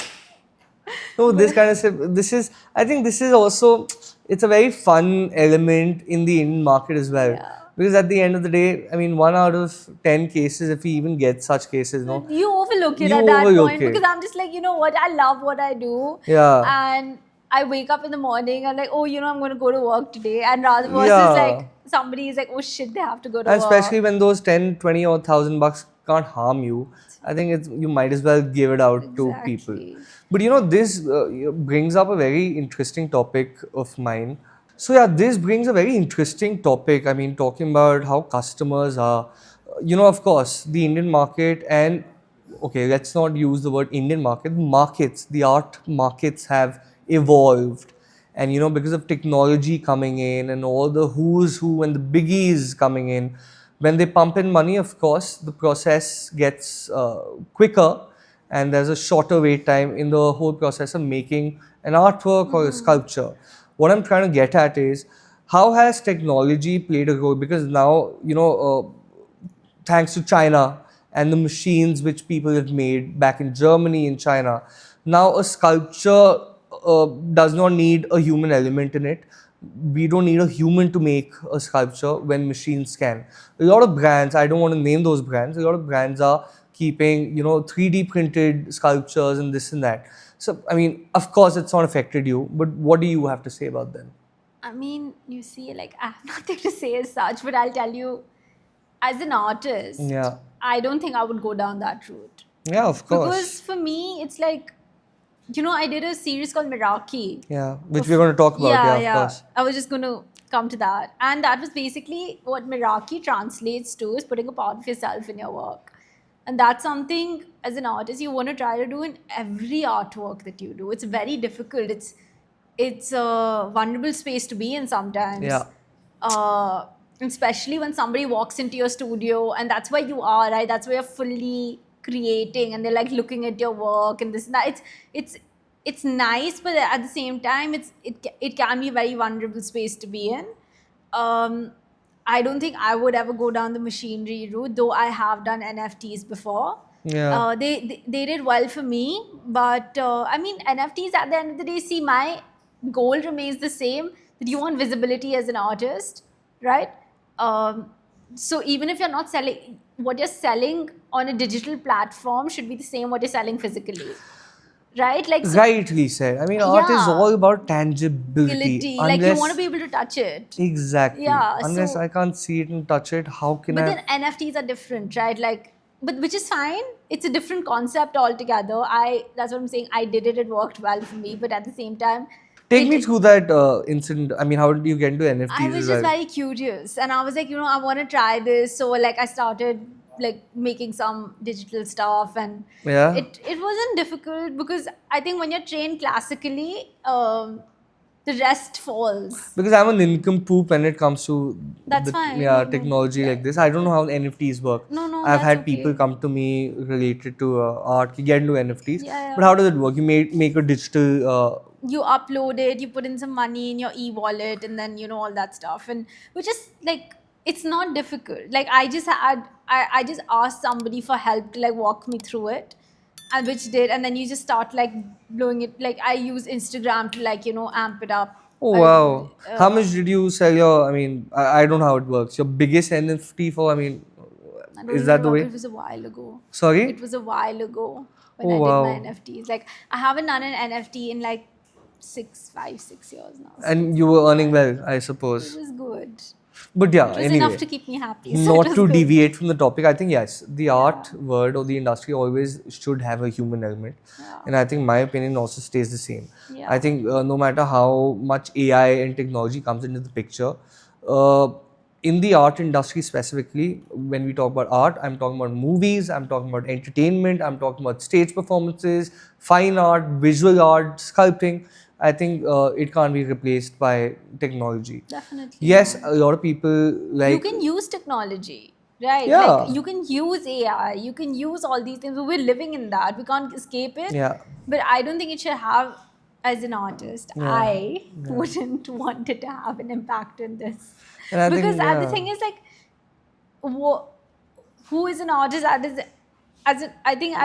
No, this kind of stuff. I think this is also, it's a very fun element in the Indian market as well. Yeah. Because at the end of the day, I mean, 1 out of 10 cases, if we even get such cases, no, You overlook it You at that overlook point, it. because I'm just like, you know what, I love what I do. Yeah. And I wake up in the morning and like, oh, I'm going to go to work today. And rather versus Yeah. like somebody is like, oh shit, they have to go to And work. especially when those 10, 20 or $1,000 can't harm you, I think you might as well give it out to people. Exactly. But this brings up a very interesting topic of mine. So yeah, this brings a very interesting topic. I mean, talking about how customers are, of course, the Indian market, and okay, let's not use the word Indian market. Markets, the art markets have evolved, and because of technology coming in and all the who's who and the biggies coming in, when they pump in money, of course, the process gets quicker, and there's a shorter wait time in the whole process of making an artwork or a sculpture. What I'm trying to get at is, how has technology played a role? Because now, thanks to China and the machines which people have made back in Germany and China, now a sculpture does not need a human element in it. We don't need a human to make a sculpture when machines can. A lot of brands, I don't want to name those brands, a lot of brands are keeping 3D printed sculptures and this and that. So I mean, of course it's not affected you, but what do you have to say about them? I mean, you see, like, I have nothing to say as such, but I'll tell you, as an artist, Yeah. I don't think I would go down that route. Yeah, of course. Because for me, it's like, I did a series called Meraki. Yeah, which we're going to talk about. Yeah, of course. I was just going to come to that. And that was basically what Meraki translates to, is putting a part of yourself in your work. And that's something, as an artist, you want to try to do in every artwork that you do. It's very difficult. It's a vulnerable space to be in sometimes. Yeah. Especially when somebody walks into your studio, and that's where you are, right? That's where you're fully creating, and they're like looking at your work and this and that. It's nice, but at the same time, it can be a very vulnerable space to be in. I don't think I would ever go down the machinery route, though I have done NFTs before. Yeah. They did well for me, but I mean, NFTs at the end of the day, see, my goal remains the same, that you want visibility as an artist, right? So even if you're not selling, what you're selling on a digital platform should be the same what you're selling physically, right? Like, so Rightly said. I mean, art is Yeah. all about tangibility. ability, like, you want to be able to touch it. Exactly. Yeah, Unless so- I can't see it and touch it, how can But I? then NFTs are different, right? Like, but which is fine. It's a different concept altogether. That's what I'm saying. I did it. It worked well for me. But at the same time, Take it- me through that incident. I mean, how did you get into NFTs I was as just well? very curious, and I was like, I want to try this. So like, I started like making some digital stuff, and Yeah. it wasn't difficult, because I think when you're trained classically, the rest falls. Because I'm a nincompoop when it comes to That's the fine. No, no. technology like this. I don't know how NFTs work. No, no, I've that's had okay. people come to me related to art, you get into NFTs. Yeah, But how does it work? You make a digital. You upload it, you put in some money in your e-wallet, and then all that stuff, and which is like, it's not difficult. Like, I just asked somebody for help to like walk me through it, and which did, and then you just start like blowing it. Like, I use Instagram to like amp it up. Oh I, wow! How uh, much did you sell your? I mean, I don't know how it works. Your biggest NFT for? I mean, I don't is even that the remember. way? It was a while ago. Sorry. It was a while ago when Oh I did my wow! NFTs. Like, I haven't done an NFT in like 6 years now. So And you were earning well, I it suppose. was good. But yeah, It was enough anyway. to keep me happy. So it Not was to good. deviate from the topic, I think yes, the art world or the industry always should have a human element, Yeah. and I think my opinion also stays the same. Yeah. I think no matter how much AI and technology comes into the picture, uh, in the art industry specifically, when we talk about art, I'm talking about movies, I'm talking about entertainment, I'm talking about stage performances, fine art, visual art, sculpting. I think it can't be replaced by technology. Definitely. Yes, a lot of people like. You can use technology, right? Yeah. Like, you can use AI, you can use all these things. We're living in that. We can't escape it. Yeah. But I don't think it should have, as an artist, Yeah. I wouldn't want it to have an impact in this. And I think, Because the yeah. thing is, like, who is an artist? I think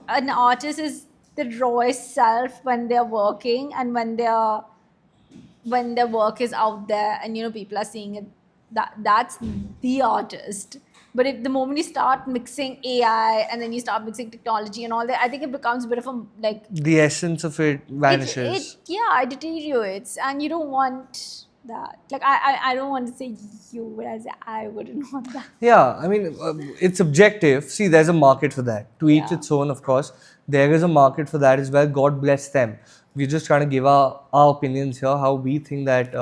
an artist is the rawest self when they're working, and when their work is out there, and people are seeing it. That's the artist. But if the moment you start mixing AI, and then you start mixing technology and all that, I think it becomes a bit of a like The essence of it vanishes. it deteriorates, and you don't want that. Like, I don't want to say you, but I wouldn't want that. Yeah, I mean, it's subjective. See, there's a market for that. To each Yeah. its own, of course. There is a market for that as well. God bless them. We're just trying to give our opinions here, how we think that,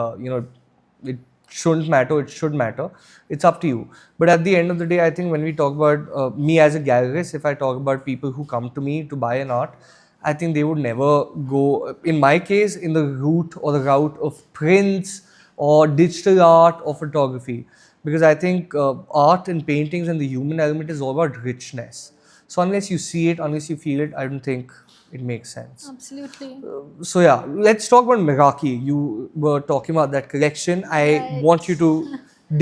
it shouldn't matter, it should matter. It's up to you. But at the end of the day, I think when we talk about me as a gallerist, if I talk about people who come to me to buy an art, I think they would never go, in my case, in the route or the route of prints or digital art or photography. Because I think art and paintings and the human element is all about richness. So unless you see it, unless you feel it, I don't think it makes sense. Absolutely. So yeah, let's talk about Meraki. You were talking about that collection. I Right. want you to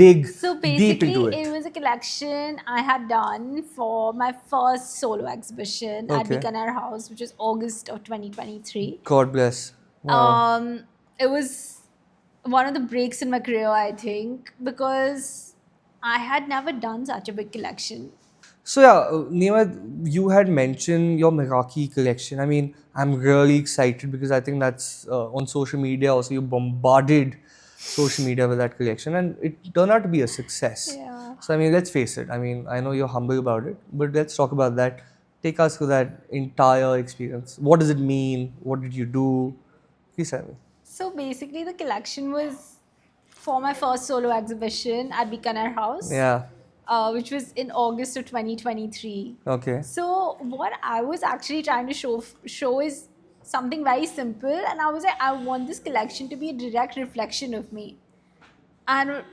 dig So deep into basically, it. it was a collection I had done for my first solo exhibition at Okay. Bikaner House, which was August of 2023. God bless. Wow. It was one of the breaks in my career, I think, because I had never done such a big collection. So yeah, Nima, you had mentioned your Meraki collection. I mean, I'm really excited because I think that's on social media. Also, you bombarded social media with that collection, and it turned out to be a success. Yeah. So I mean, let's face it. I mean, I know you're humble about it, but let's talk about that. Take us through that entire experience. What does it mean? What did you do? Please tell me. So basically, the collection was for my first solo exhibition at Bikaner House, Yeah. which was in August of 2023. Okay. So what I was actually trying to show is something very simple, and I was like, I want this collection to be a direct reflection of me. And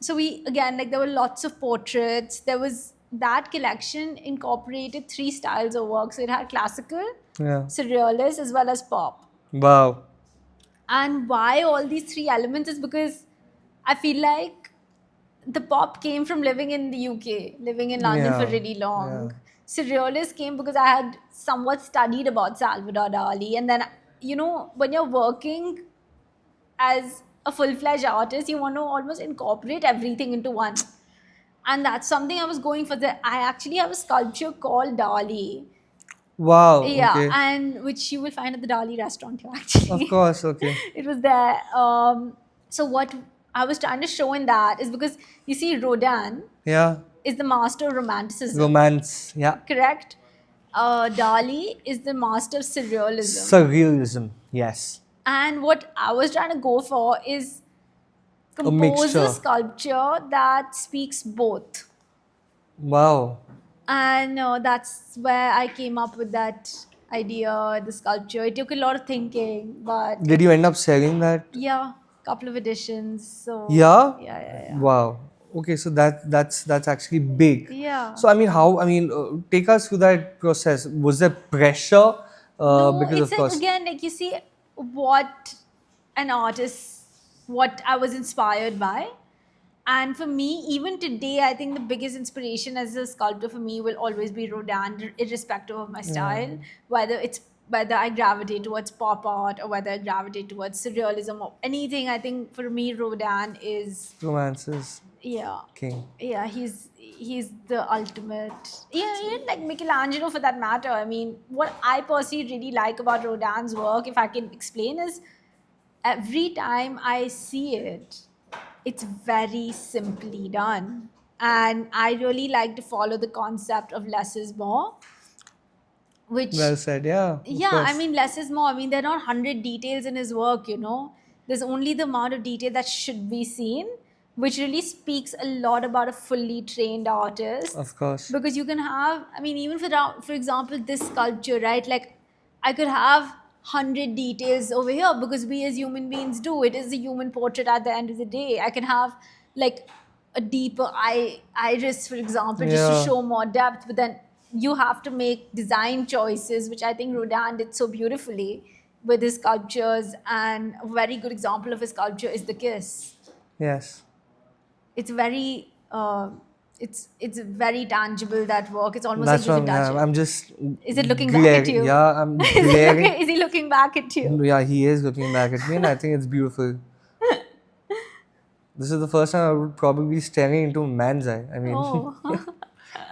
so we, again, like, there were lots of portraits. There was, that collection incorporated 3 styles of work. So it had classical, Yeah. surrealist, as well as pop. Wow. And why all these 3 elements is because I feel like the pop came from living in the UK, living in London for Yeah, really long. yeah. Surrealist came because I had somewhat studied about Salvador Dali. And then, when you're working as a full-fledged artist, you want to almost incorporate everything into one. And that's something I was going for. I actually have a sculpture called Dali. Wow. Yeah, Okay. and which you will find at the Dali restaurant here, actually. Of course. Okay. It was there. So what I was trying to show in that is, because you see, Rodin Yeah. is the master of romanticism, Romance. Yeah. correct? Dali is the master of surrealism. Surrealism. Yes. And what I was trying to go for is compose mixture. a sculpture that speaks both. Wow. And that's where I came up with that idea, the sculpture. It took a lot of thinking, but Did you end up selling that? yeah, couple of editions. So Yeah. yeah. Wow. Okay, so that's actually big. Yeah. So I mean, how? I mean, take us through that process. Was there pressure? No, Because it's of like course. again, like you see what an artist, what I was inspired by. And for me, even today, I think the biggest inspiration as a sculptor for me will always be Rodin, irrespective of my style, whether I gravitate towards pop art or whether I gravitate towards surrealism or anything. I think for me, Rodin is Romances yeah, king. yeah. He's the ultimate. Yeah, even like Michelangelo for that matter. I mean, what I personally really like about Rodin's work, if I can explain, is every time I see it, it's very simply done. And I really like to follow the concept of less is more, which, Well said. Yeah. Of yeah, I course. mean, less is more. I mean, there are not 100 details in his work, There's only the amount of detail that should be seen, which really speaks a lot about a fully trained artist. Of course. Because you can have, I mean, even for example, this sculpture, right? Like, I could have 100 details over here because we as human beings do. It is a human portrait at the end of the day. I can have like a deeper iris, for example, just to Yeah. show more depth, but then you have to make design choices, which I think Rodin did so beautifully with his sculptures. And a very good example of his sculpture is the Kiss. Yes. It's very it's very tangible, that work. It's almost That's like you what can touch it. I'm just. Is it looking back at you? Yeah, I'm Is he glaring. is he looking back at you? Yeah, he is looking back at me, and I think it's beautiful. This is the first time I would probably be staring into a man's eye. I mean, Oh.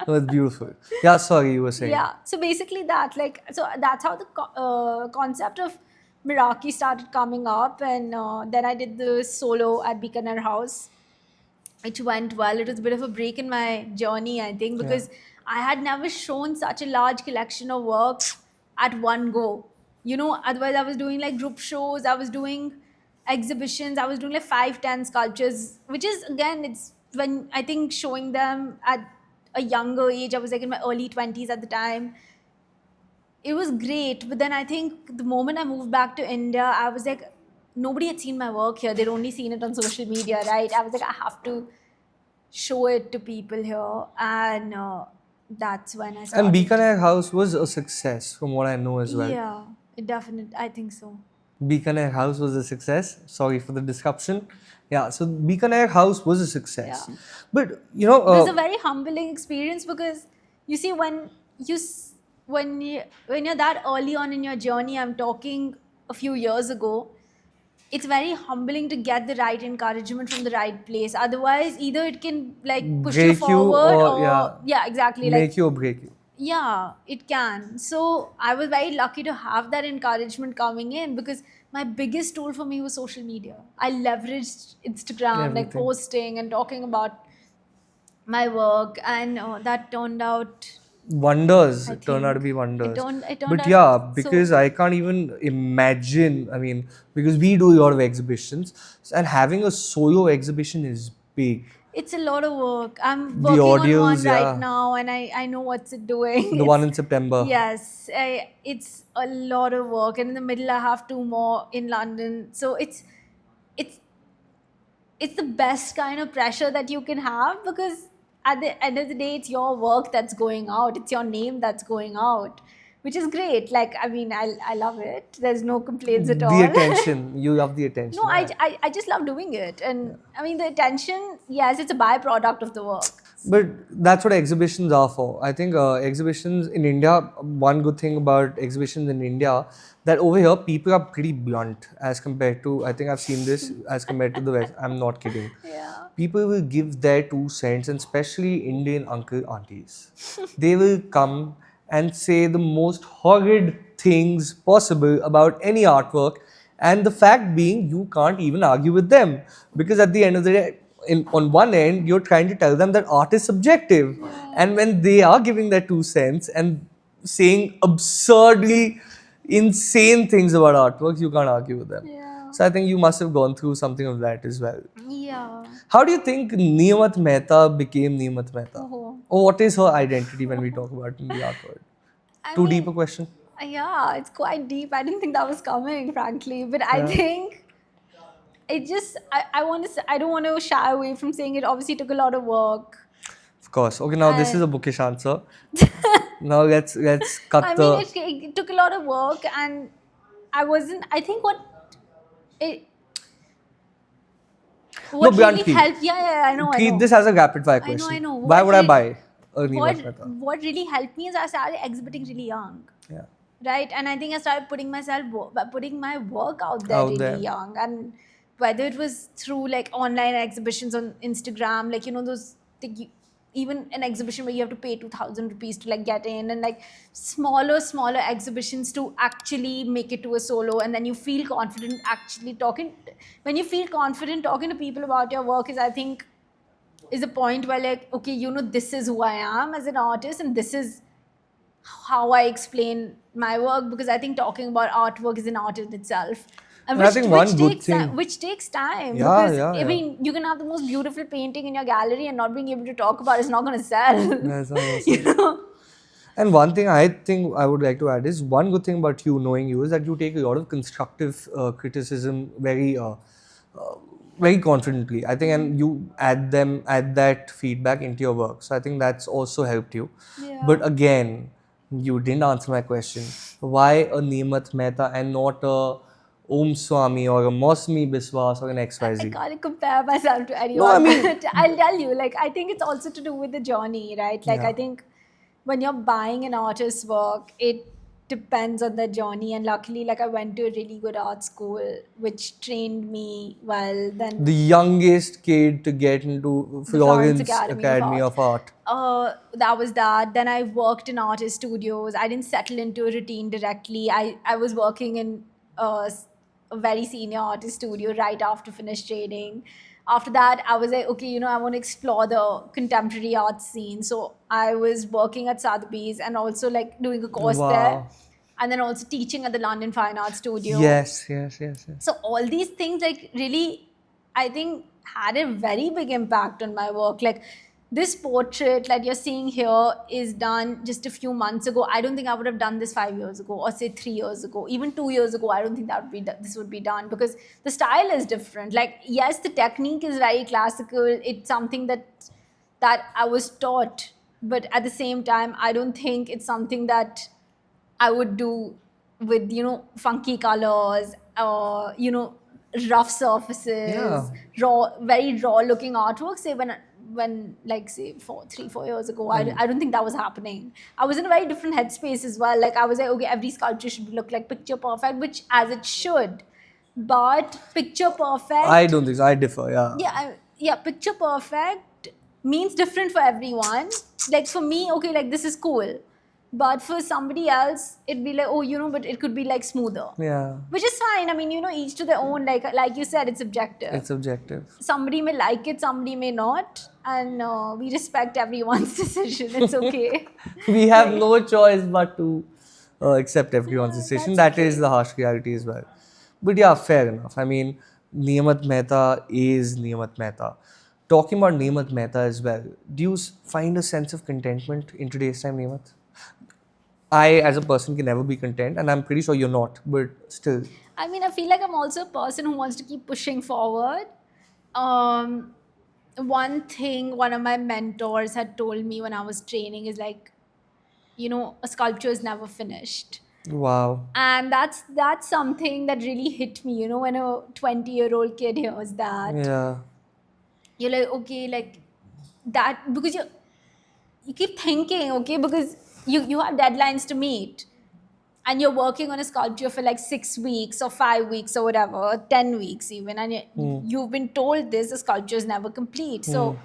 no, it's beautiful. Yeah, sorry, you were saying. Yeah, so basically so that's how the concept of Meraki started coming up. And then I did the solo at Bikaner House, which went well. It was a bit of a break in my journey, I think, because I had never shown such a large collection of work at one go. Otherwise I was doing like group shows, I was doing exhibitions, I was doing like 5-10 sculptures, which is, again, it's when I think showing them at a younger age. I was like in my early 20s at the time. It was great, but then I think the moment I moved back to India, I was like, nobody had seen my work here. They'd only seen it on social media, right? I was like, I have to show it to people here. And that's when I started. And Bikaner House was a success, from what I know as well. Yeah, it definitely, I think so. Bikaner House was a success. Sorry for the disruption. Yeah, so Bikaner House was a success. Yeah. But, It was a very humbling experience, because you see, when you're that early on in your journey, I'm talking a few years ago, it's very humbling to get the right encouragement from the right place. Otherwise, either it can like push you break you forward, or, or yeah, exactly, like make you or break you. yeah, it can. So I was very lucky to have that encouragement coming in, because my biggest tool for me was social media. I leveraged Instagram, like Everything. posting and talking about my work, and that turned out. Wonders. I It turned out to think be wonders. it turned But out yeah, so- because I can't even imagine. I mean, because we do a lot of exhibitions, and having a solo exhibition is big. It's a lot of work. I'm The working on one audios, right yeah. now, and I know what's it doing. The one in September. Yes, it's a lot of work, and in the middle I have 2 more in London. So it's the best kind of pressure that you can have, because at the end of the day, it's your work that's going out. It's your name that's going out, which is great. Like, I mean, I love it. There's no complaints at all. The attention. You love the attention. No, yeah. I just love doing it. And I mean, the attention, yes, it's a byproduct of the work. But that's what exhibitions are for. I think exhibitions in India, one good thing about exhibitions in India, that over here people are pretty blunt as compared to, I think I've seen this as compared to the West. I'm not kidding. Yeah. People will give their 2 cents, and especially Indian uncle aunties. They will come and say the most horrid things possible about any artwork, and the fact being, you can't even argue with them, because at the end of the day, on one end, you're trying to tell them that art is subjective, and when they are giving their 2 cents and saying absurdly insane things about artworks, you can't argue with them. Yeah. So I think you must have gone through something of that as well. Yeah. How do you think Niyamat Mehta became Niyamat Mehta? Oh. Or what is her identity when we talk about in the art world? I Too mean, deep a question? Yeah, it's quite deep. I didn't think that was coming, frankly. But I Yeah. think it just, I want to, I don't want to shy away from saying it obviously took a lot of work. Of course. Okay, now this is And a bookish answer. Now let's cut I mean, the it took a lot of work, and I think it, no, what really bluntly. helped, yeah, I know, Treat this as a rapid fire I know, I question. know. Why would I buy a Neemat Mehta? What really helped me is I started exhibiting really young. Yeah. Right, and I think I started putting my work out there Out really there. young, and whether it was through like online exhibitions on Instagram, like those even an exhibition where you have to pay 2,000 rupees to like get in, and like smaller exhibitions to actually make it to a solo, and then you feel confident actually talking. When you feel confident talking to people about your work, is I think is a point where like, okay, this is who I am as an artist, and this is how I explain my work, because I think talking about artwork is an art in itself. And And I think one good thing. Which takes time, Yeah, because yeah, I yeah. mean you can have the most beautiful painting in your gallery and not being able to talk about it's not going to sell. That's what I was you know. And one thing I think I would like to add is one good thing about you, knowing you, is that you take a lot of constructive criticism very confidently. I think, and you add that feedback into your work. So I think that's also helped you. Yeah. But again, you didn't answer my question. Why a Neemat Mehta and not a Om Swami or a Mosmi Biswas or an I XYZ? can't compare myself to anyone. No, I mean- but I'll tell you, like, I think it's also to do with the journey, right? Like, Yeah. I think when you're buying an artist's work, it depends on the journey. And luckily, like, I went to a really good art school, which trained me well. Then The youngest kid to get into Florence Academy of Art. that was that. Then I worked in artist studios. I didn't settle into a routine directly. I was working in a very senior artist studio right after finished training. After that, I was like, okay, I want to explore the contemporary art scene. So I was working at Sotheby's and also like doing a course there, Wow. and then also teaching at the London Fine Arts Studio. Yes. So all these things like really, I think, had a very big impact on my work. Like this portrait that you're seeing here is done just a few months ago. I don't think I would have done this 5 years ago, or say 3 years ago, even 2 years ago. I don't think this would be done, because the style is different. Like, yes, the technique is very classical. It's something that I was taught, but at the same time, I don't think it's something that I would do with funky colors or rough surfaces, Yeah. very raw looking artwork. Say when like say 3-4 years ago, I don't think that was happening. I was in a very different headspace as well. Like I was like, okay, every sculpture should look like picture perfect, which as it should, but picture perfect. I don't think so. I differ. Yeah, picture perfect means different for everyone. Like for me, okay, like this is cool. But for somebody else, it'd be like, oh, but it could be like smoother. Yeah. Which is fine. I mean, each to their own. Like you said, it's subjective. It's objective. Somebody may like it, somebody may not. And we respect everyone's decision. It's okay. We have no choice but to accept everyone's decision. that's That is the harsh reality as well. But yeah, fair enough. I mean, Neemat Mehta is Neemat Mehta. Talking about Neemat Mehta as well, do you find a sense of contentment in today's time, Neemat? I, as a person, can never be content, and I'm pretty sure you're not, but still. I mean, I feel like I'm also a person who wants to keep pushing forward. One thing one of my mentors had told me when I was training is like, a sculpture is never finished. Wow. And that's something that really hit me, when a 20-year-old kid hears that. Yeah. You're like, okay, like that, because you keep thinking, okay, because you have deadlines to meet, and you're working on a sculpture for like 6 weeks or 5 weeks or whatever, or 10 weeks even, and you've been told this, the sculpture is never complete. So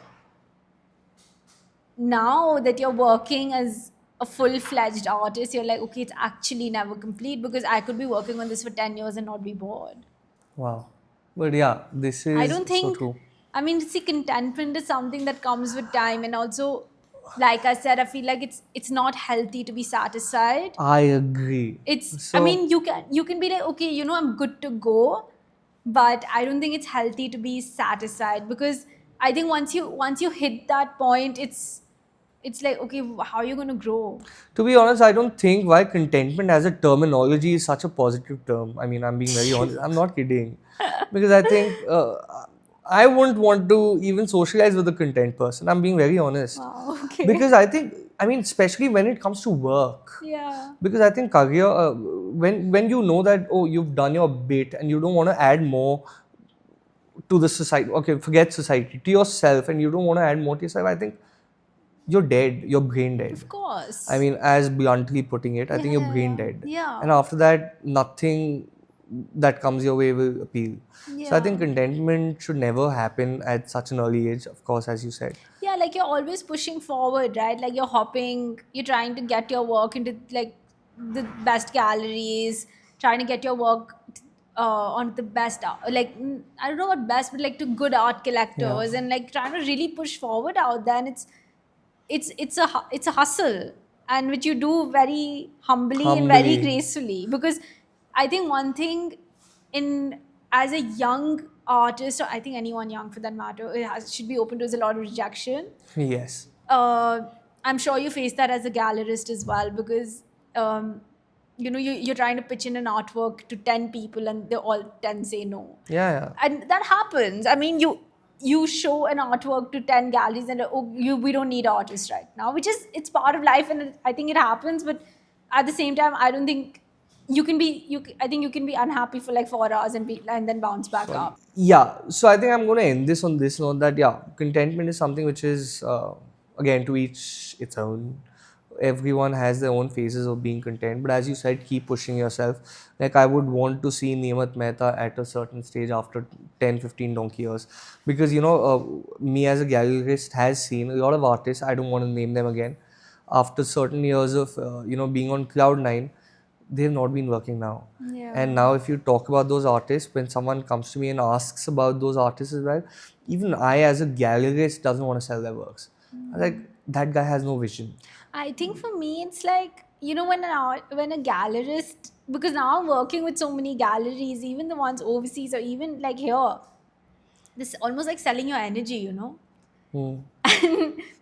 now that you're working as a full-fledged artist, you're like, okay, it's actually never complete, because I could be working on this for 10 years and not be bored. Wow. But yeah, this is I don't think, so true. I mean, see, contentment is something that comes with time, and also, like I said, I feel like it's not healthy to be satisfied. I agree. I mean, you can be like, okay, I'm good to go, but I don't think it's healthy to be satisfied, because I think once you hit that point, it's it's like, okay, how are you going to grow? To be honest, I don't think why contentment as a terminology is such a positive term. I mean, I'm being very honest. I'm not kidding. Because I think I wouldn't want to even socialize with a content person. I'm being very honest. Wow, okay. Because I think, I mean, especially when it comes to work. Yeah. Because I think career, when you know that, oh, you've done your bit and you don't want to add more to the society, okay, forget society, to yourself, and you don't want to add more to yourself, I think you're dead, you're brain dead. Of course. I mean, as bluntly putting it, I think you're brain dead. Yeah. And after that, nothing that comes your way will appeal. So I think contentment should never happen at such an early age, of course, as you said. Yeah, like you're always pushing forward, right? Like you're hopping, you're trying to get your work into like the best galleries, trying to get your work onto the best, I don't know what best, but like to good art collectors, and like trying to really push forward out there. And it's a hustle, and which you do very humbly and very Humbly. gracefully, because I think one thing in as a young artist, or I think anyone young for that matter, should be open to is a lot of rejection. Yes. I'm sure you face that as a gallerist as well, because you're trying to pitch in an artwork to 10 people and they all 10 say no. Yeah. And that happens. I mean, you show an artwork to 10 galleries and we don't need artists right now, which is, it's part of life, and I think it happens. But at the same time, I don't think I think you can be unhappy for like 4 hours and then bounce back up. Yeah. So I think I'm going to end this on this note that, yeah, contentment is something which is, again, to each its own. Everyone has their own phases of being content, but as you said, keep pushing yourself. Like, I would want to see Niyamat Mehta at a certain stage after 10-15 donkey years, because me as a gallerist has seen a lot of artists, I don't want to name them again, after certain years of being on cloud 9, they've not been working now. Yeah. And now if you talk about those artists, when someone comes to me and asks about those artists as well, even I as a gallerist doesn't want to sell their works. I'm like, that guy has no vision. I think for me, it's like, when a gallerist, because now I'm working with so many galleries, even the ones overseas or even like here, this is almost like selling your energy, And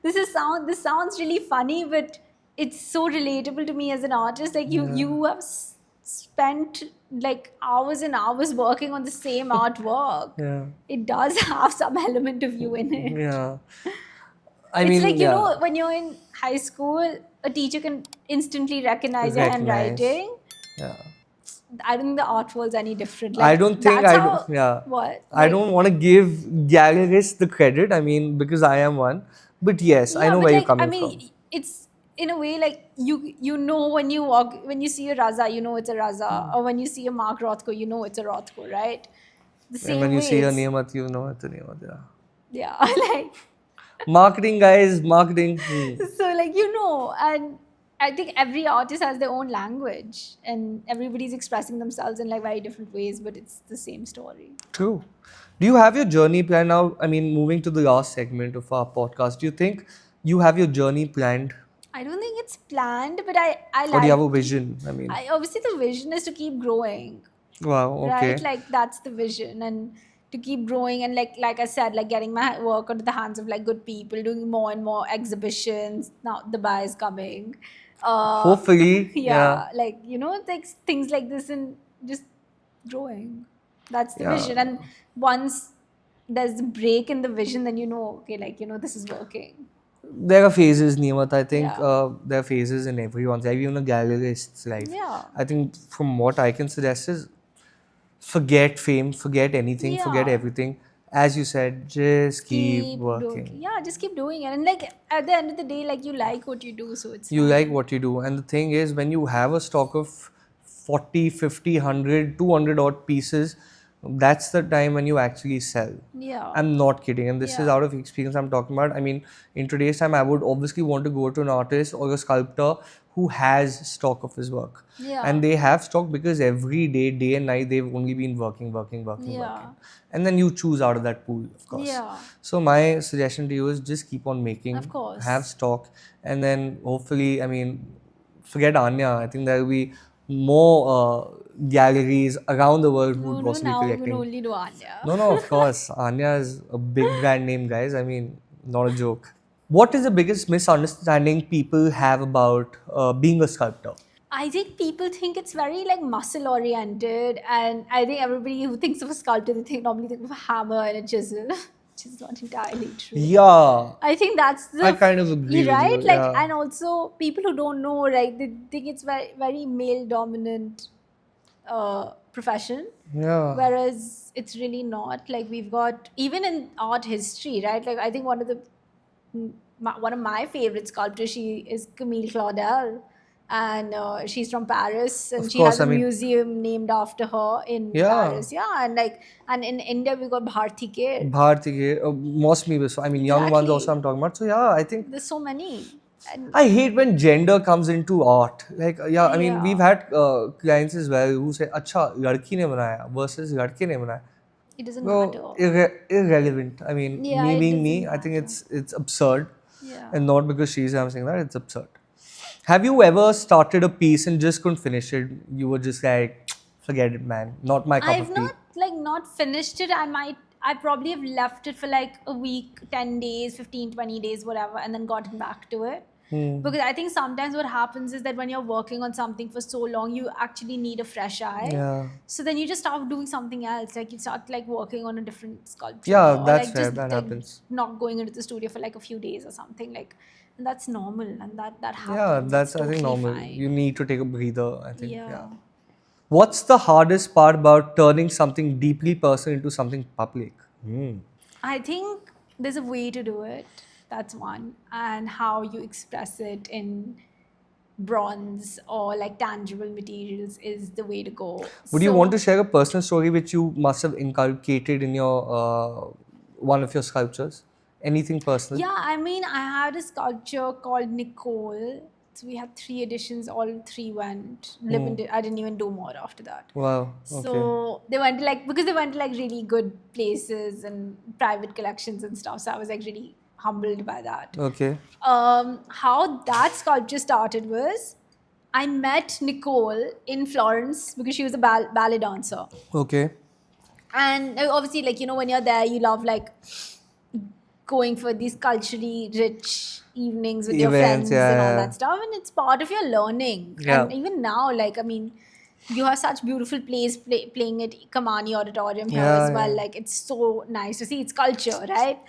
this sounds really funny, but it's so relatable to me as an artist. Like you have spent like hours and hours working on the same artwork. Yeah. It does have some element of you in it. Yeah. It's like, when you're in high school, a teacher can instantly recognize your handwriting. Yeah. I don't think the art world's any different. I don't think What? I don't want to give gallerists the credit. I mean, because I am one. But yes, I know where you're coming from. It's in a way like you know when you see a Raza, you know it's a Raza, or when you see a Mark Rothko, you know it's a Rothko, right? The same And when you see a way Niyamat, you know it's a Niyamat. Yeah. yeah, like Marketing, guys, marketing. so like and I think every artist has their own language, and everybody's expressing themselves in like very different ways, but it's the same story. True. Do you have your journey planned now? I mean, moving to the last segment of our podcast, do you think you have your journey planned? I don't think it's planned, but I like. Or do you have a vision? I mean, obviously the vision is to keep growing. wow, okay. Right? Like that's the vision, and to keep growing, and like I said, like getting my work onto the hands of like good people, doing more and more exhibitions. Now the buy is coming. Hopefully. Yeah, like like things like this, and just growing. That's the vision. And once there's a break in the vision, then okay, like this is working. There are phases, Niyamat. I think there are phases in everyone's life, even a gallerist's life. Yeah. I think from what I can suggest is forget fame, forget anything, forget everything. As you said, just keep working. Just keep doing it. And like at the end of the day, like you like what you do, so it's You like what you do. And the thing is, when you have a stock of 40, 50, 100, 200 odd pieces, that's the time when you actually sell. Yeah. I'm not kidding. And this is out of experience I'm talking about. I mean, in today's time, I would obviously want to go to an artist or a sculptor who has stock of his work. Yeah. And they have stock because every day, day and night, they've only been working. And then you choose out of that pool, of course. Yeah. So my suggestion to you is just keep on making. Of course. Have stock. And then hopefully, I mean, forget Anya. I think there will be more galleries around the world who would possibly now collecting. You can only do Anya. No, of course. Anya is a big brand name, guys. I mean, not a joke. What is the biggest misunderstanding people have about being a sculptor? I think people think it's very like muscle oriented, and I think everybody who thinks of a sculptor, normally think of a hammer and a chisel, which is not entirely true. Yeah, I think that's the I kind of agree with right. you, Like, yeah. and also people who don't know, like they think it's very very male dominant profession. Yeah. Whereas it's really not. Like we've got even in art history, right? Like I think one of my favorite sculptors, she is Camille Claudel, and she's from Paris, and Of she has course, I a mean, museum named after her in yeah. Paris. Yeah, and in India we got Bharti Kher. Bharti, mostly, I mean, young ones also Exactly. I'm talking about. So yeah, I think There's so many. And I hate when gender comes into art. Like, yeah, I mean, we've yeah, had clients as well who say, "Acha, ladki ne banaya" versus "ladke ne banaya." it doesn't Well, matter. irrelevant. I mean, Yeah, me it being me, doesn't I think matter. it's absurd, Yeah. and not because she's I'm saying that it's absurd. Have you ever started a piece and just couldn't finish it? You were just like, forget it, man. Not my cup I've of tea. not finished it. I probably have left it for like a week, 10 days, 15, 20 days, whatever, and then gotten back to it. Because I think sometimes what happens is that when you're working on something for so long, you actually need a fresh eye. Yeah. So then you just start doing something else. Like you start like working on a different sculpture, Yeah, or that's like fair. just That like happens. not going into the studio for like a few days or something. Like, and that's normal, and that Yeah, happens. that's It's I think totally normal. fine. You need to take a breather, I think. Yeah. Yeah. What's the hardest part about turning something deeply personal into something public? I think there's a way to do it. That's one. And how you express it in bronze or like tangible materials is the way to go. Would you want to share a personal story which you must have inculcated in your one of your sculptures? Anything personal? Yeah, I mean, I had a sculpture called Nicole. So we had 3 editions, all 3 went. I didn't even do more after that. Wow. Okay. So they went to like, because they went to like really good places and private collections and stuff. So I was like really humbled by that. Okay. How that sculpture started was I met Nicole in Florence because she was a ballet dancer. Okay. And obviously, like, you know, when you're there, you love like going for these culturally rich evenings with your Events, friends yeah, and all yeah. that stuff. And it's part of your learning. Yeah. And even now, like, I mean, you have such beautiful plays playing at Kamani Auditorium here Yeah, as well. yeah. Like, it's so nice to see. It's culture, right?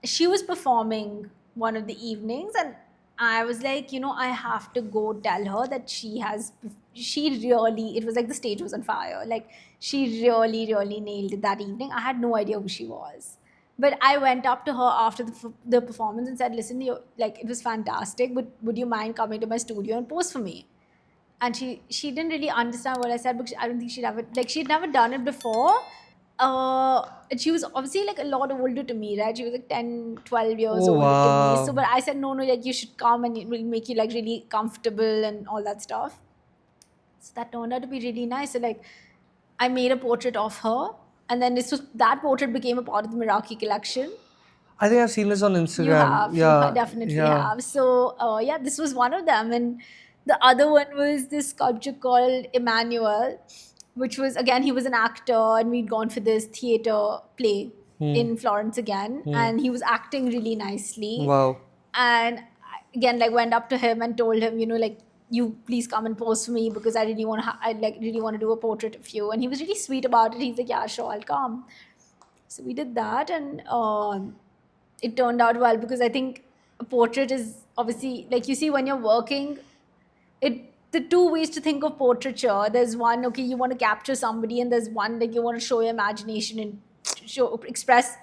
She was performing one of the evenings, and I was like, you know, I have to go tell her that it was like the stage was on fire. Like, she really, really nailed it that evening. I had no idea who she was. But I went up to her after the performance and said, listen, like, it was fantastic, but would you mind coming to my studio and pose for me? And she didn't really understand what I said because I don't think she'd never done it before. And she was obviously like a lot older to me, right? She was like 10, 12 years Oh, older to me. wow. So, but I said, no, like you should come and it will make you like really comfortable and all that stuff. So that turned out to be really nice. So like I made a portrait of her, and then that portrait became a part of the Meraki collection. I think I've seen this on Instagram. You Yeah. definitely Yeah. have. So yeah, this was one of them. And the other one was this sculpture called Emmanuel, which was, again, he was an actor, and we'd gone for this theater play in Florence again, and he was acting really nicely. Wow. And again, like, went up to him and told him, you know, like, you please come and pose for me because I really want to do a portrait of you. And he was really sweet about it. He's like, yeah, sure, I'll come. So we did that, and it turned out well because I think a portrait is obviously, like, you see, when you're working, the two ways to think of portraiture. There's one, okay, you want to capture somebody, and there's one, like, you want to show your imagination and express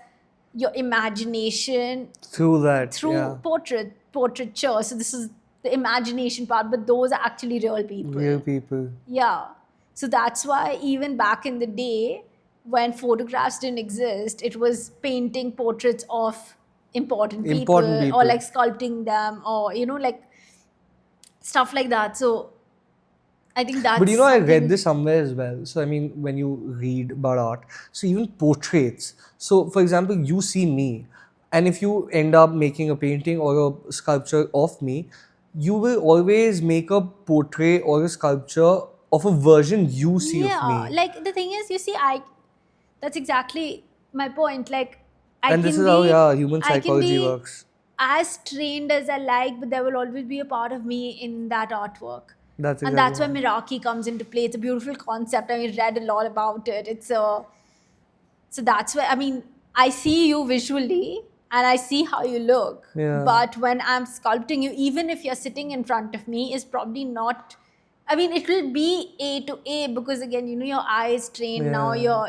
your imagination Through that. through Yeah. portraiture. So this is the imagination part, but those are actually real people. Real people. Yeah. So that's why even back in the day, when photographs didn't exist, it was painting portraits of important people, Important or like people. sculpting them, or, you know, like stuff like that. So I think that's But you know, I read something- this somewhere as well. So, I mean, when you read about art, so even portraits. So, for example, you see me, and if you end up making a painting or a sculpture of me, you will always make a portrait or a sculpture of a version you see of me. Like, the thing is, you see, that's exactly my point. Like, And this can is how be human I can psychology be works. as trained as I like, but there will always be a part of me in that artwork. That's And exactly that's where right. Meraki comes into play. It's a beautiful concept. I mean, read a lot about it. So that's where, I mean, I see you visually and I see how you look. Yeah. But when I'm sculpting you, even if you're sitting in front of me, is probably not. I mean, it will be A to A because again, you know, your eye is trained now. Yeah.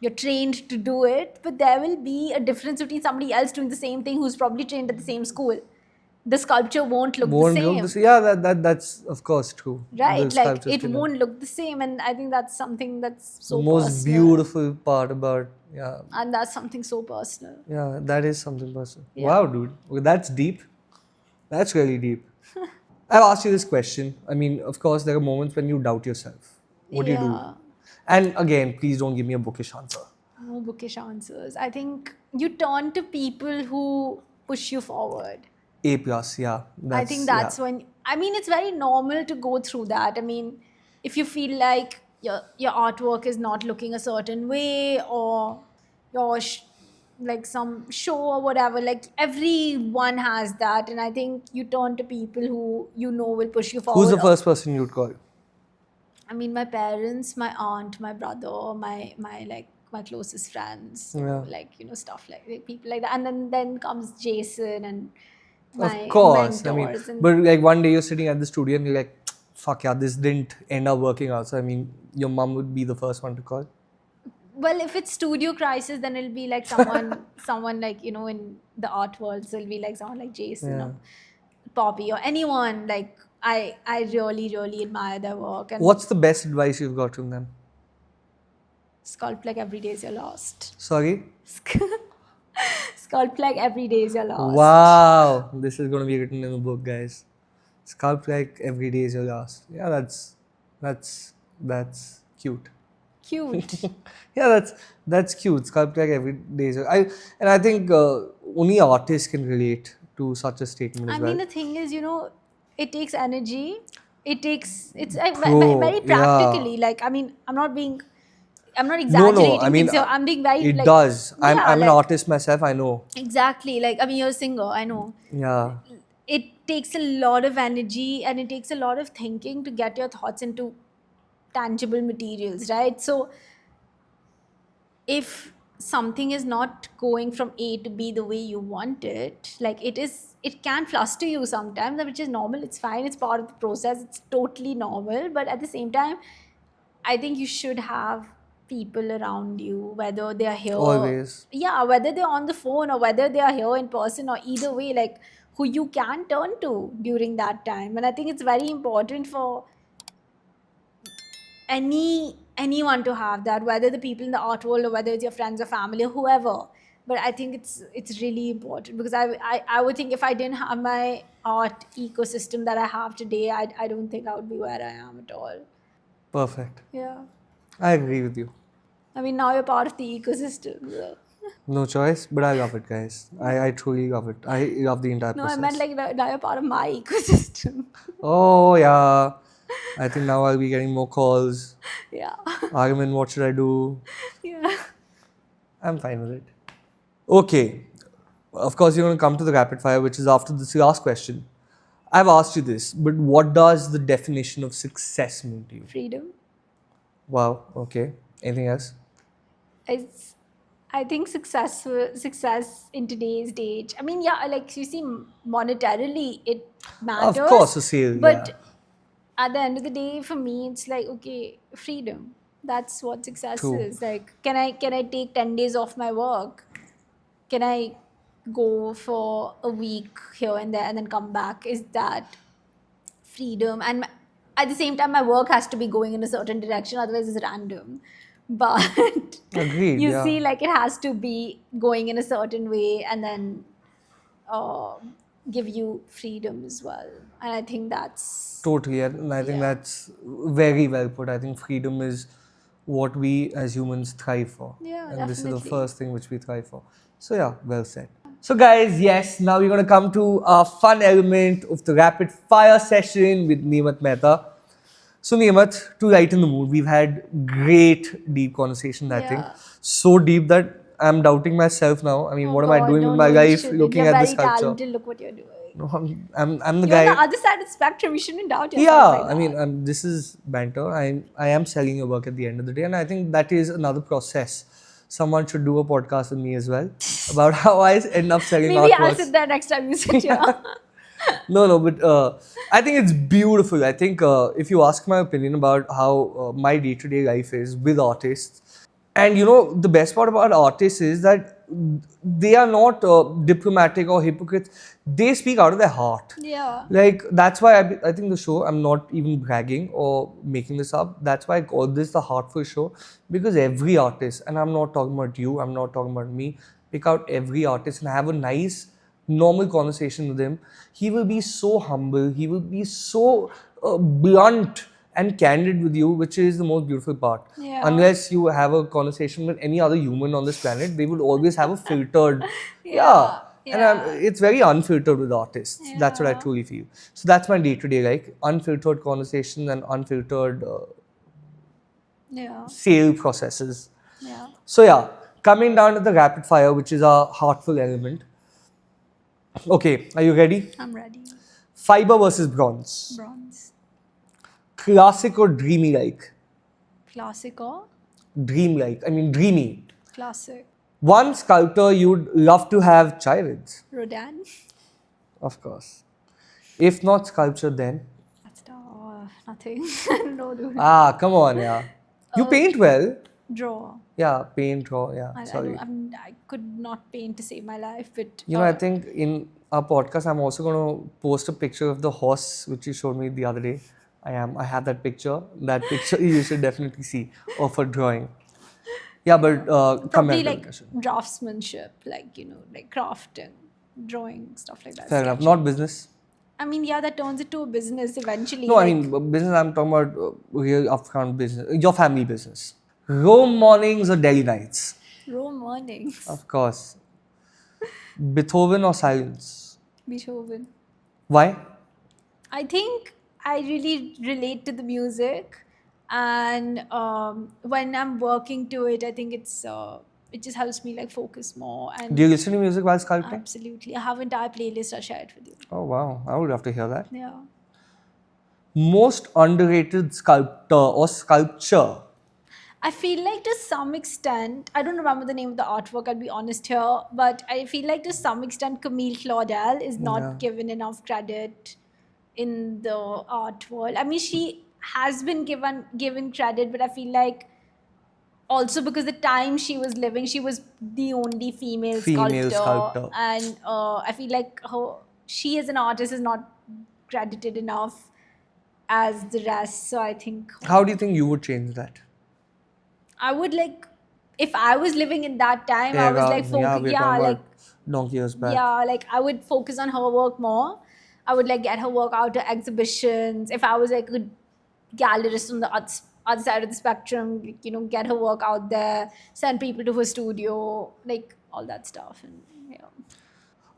You're trained to do it, but there will be a difference between somebody else doing the same thing who's probably trained at the same school. The sculpture won't look the Won't look the same, same. Yeah, that's of course true. The right? Like sculptures it cannot. won't look the same, and I think that's something that's The so most personal, beautiful part about and that's something so personal. that is something personal. Yeah. Wow, dude. Okay, that's deep. That's really deep. I've asked you this question. I mean, of course, there are moments when you doubt yourself. What do you do? Yeah. And again, please don't give me a bookish answer. No bookish answers. I think you turn to people who push you forward. A plus, yeah. I think that's when, I mean, it's very normal to go through that. I mean, if you feel like your artwork is not looking a certain way, or your like some show or whatever, like everyone has that, and I think you turn to people who you know will push you forward. Who's the first person you'd call? I mean, my parents, my aunt, my brother, my closest friends, Yeah. like, you know, stuff like people like that, and then comes Jason and my Of course. I mean, mentors. And but like one day you're sitting at the studio and you're like, fuck yeah, this didn't end up working out. So I mean, your mom would be the first one to call. well, if it's studio crisis, then it'll be like someone like, you know, in the art world, so it'll be like someone like Jason Yeah. or Poppy or anyone. Like I really admire their work, and What's the best advice you've got from them? sculpt like every day is your last. Sorry? Sculpt like every day is your last. Wow. This is going to be written in a book, guys. Sculpt like every day is your last. Yeah, that's cute. Cute. Yeah, that's cute. Sculpt like every day is I think only artists can relate to such a statement as I well. mean, the thing is, you know, it takes energy. It's like Bro, very yeah. practically. Like, I mean, I'm not exaggerating I mean, things here. I'm being very it like, does. I'm yeah, an like, artist myself. I know. exactly. Like, I mean, you're a singer. I know. Yeah. It takes a lot of energy and it takes a lot of thinking to get your thoughts into tangible materials, right? So if something is not going from A to B the way you want it, like it can fluster you sometimes, which is normal. It's fine. It's part of the process. It's totally normal. But at the same time, I think you should have people around you, whether they are here, Always. yeah, whether they're on the phone or whether they are here in person, or either way, like who you can turn to during that time. And I think it's very important for anyone to have that, whether the people in the art world or whether it's your friends or family or whoever. But I think it's really important, because I would think if I didn't have my art ecosystem that I have today, I don't think I would be where I am at all. Perfect. Yeah. I agree with you. I mean, now you're part of the ecosystem. So. No choice, but I love it, guys. I truly love it. I love the entire No, process. I meant like now you're part of my ecosystem. Oh, yeah. I think now I'll be getting more calls. Yeah. Armin, what should I do? Yeah. I'm fine with it. Okay. Of course, you're going to come to the rapid fire, which is after this last question. I've asked you this, but what does the definition of success mean to you? Freedom. Wow. Okay. Anything else? I think success in today's age. I mean, yeah, like you see, monetarily it matters. Of course, a sale. But yeah. at the end of the day, for me, it's like, okay, freedom. That's what success True. is. Like, can I take 10 days off my work? Can I go for a week here and there and then come back? Is that freedom? And at the same time, my work has to be going in a certain direction, otherwise it's random. But Agreed. you yeah. see, like, it has to be going in a certain way and then give you freedom as well. And I think that's Totally. And I think Yeah. that's very well put. I think freedom is what we as humans thrive for. Yeah, and this is the definitely. first thing which we thrive for. So, yeah, well said. So, guys, yes, now we're going to come to our fun element of the rapid fire session with Neemat Mehta. So, Neemat, to lighten the mood, we've had great, deep conversations, I think. Yeah. So deep that I'm doubting myself now. I mean, Oh what am I God, doing no, with my no, you life shouldn't. looking You're at this very sculpture? talented. Look what you're doing. No, I'm the You're on guy. the other side of the spectrum. You shouldn't doubt yourself Yeah, like I that. mean, this is banter. I am selling your work at the end of the day, and I think that is another process. Someone should do a podcast with me as well about how I end up selling Maybe I'll artworks. sit there next time you sit here. No, but I think it's beautiful. I think if you ask my opinion about how my day-to-day life is with artists, and the best part about artists is that they are not diplomatic or hypocrites. They speak out of their heart. Yeah. Like that's why I think the show. I'm not even bragging or making this up. That's why I call this the Heartful Show, because every artist, and I'm not talking about you. I'm not talking about me. Pick out every artist and have a nice normal conversation with him. He will be so humble. He will be so blunt and candid with you, which is the most beautiful part. Yeah. Unless you have a conversation with any other human on this planet, they will always have a filtered. Yeah. And Yeah. it's very unfiltered with artists. That's what I Yeah. truly feel. So that's my day to day, like unfiltered conversation and unfiltered Yeah. sale processes. Yeah. So yeah, coming down to the rapid fire, which is our heartful element. Okay, are you ready? I'm ready. Fiber versus bronze. Bronze. Classic or dreamy like? Classic or Dream like. I mean dreamy. classic? One sculptor you'd love to have chai with. Rodin. Of course. If not sculpture, then? That's nothing. No, dude. Ah, come on, yeah. You paint well. Draw. Yeah, paint, draw, yeah. I Sorry. I could not paint to save my life, but I think in our podcast, I'm also going to post a picture of the horse which you showed me the other day. I have that picture. That picture you should definitely see of a drawing. Yeah, but come probably back to the like question. draftsmanship, like like crafting, drawing, stuff like that. Fair enough. sketching. Not business. I mean, yeah, that turns into a business eventually. No, I like, mean business. I'm talking about real upfront business. Your family business. Rome mornings or Delhi nights? Rome mornings. Of course. Beethoven or silence? Beethoven. Why? I think I really relate to the music, and when I'm working to it, I think it just helps me like focus more. And Do you listen to music while sculpting? absolutely, I have an entire playlist. I'll share it with you. Oh wow, I would love to hear that. Yeah. Most underrated sculptor or sculpture? I feel like to some extent, I don't remember the name of the artwork, I'll be honest here, but I feel like to some extent Camille Claudel is not given enough credit in the art world. I mean, she has been given credit, but I feel like also because the time she was living, she was the only female sculptor. And I feel like she as an artist is not credited enough as the rest. So I think... How do you think you would change that? I would like, if I was living in that time, I was like, donkey years back. Yeah, like I would focus on her work more. I would like get her work out to exhibitions. If I was like a gallerist on the other side of the spectrum, get her work out there, send people to her studio, like all that stuff. And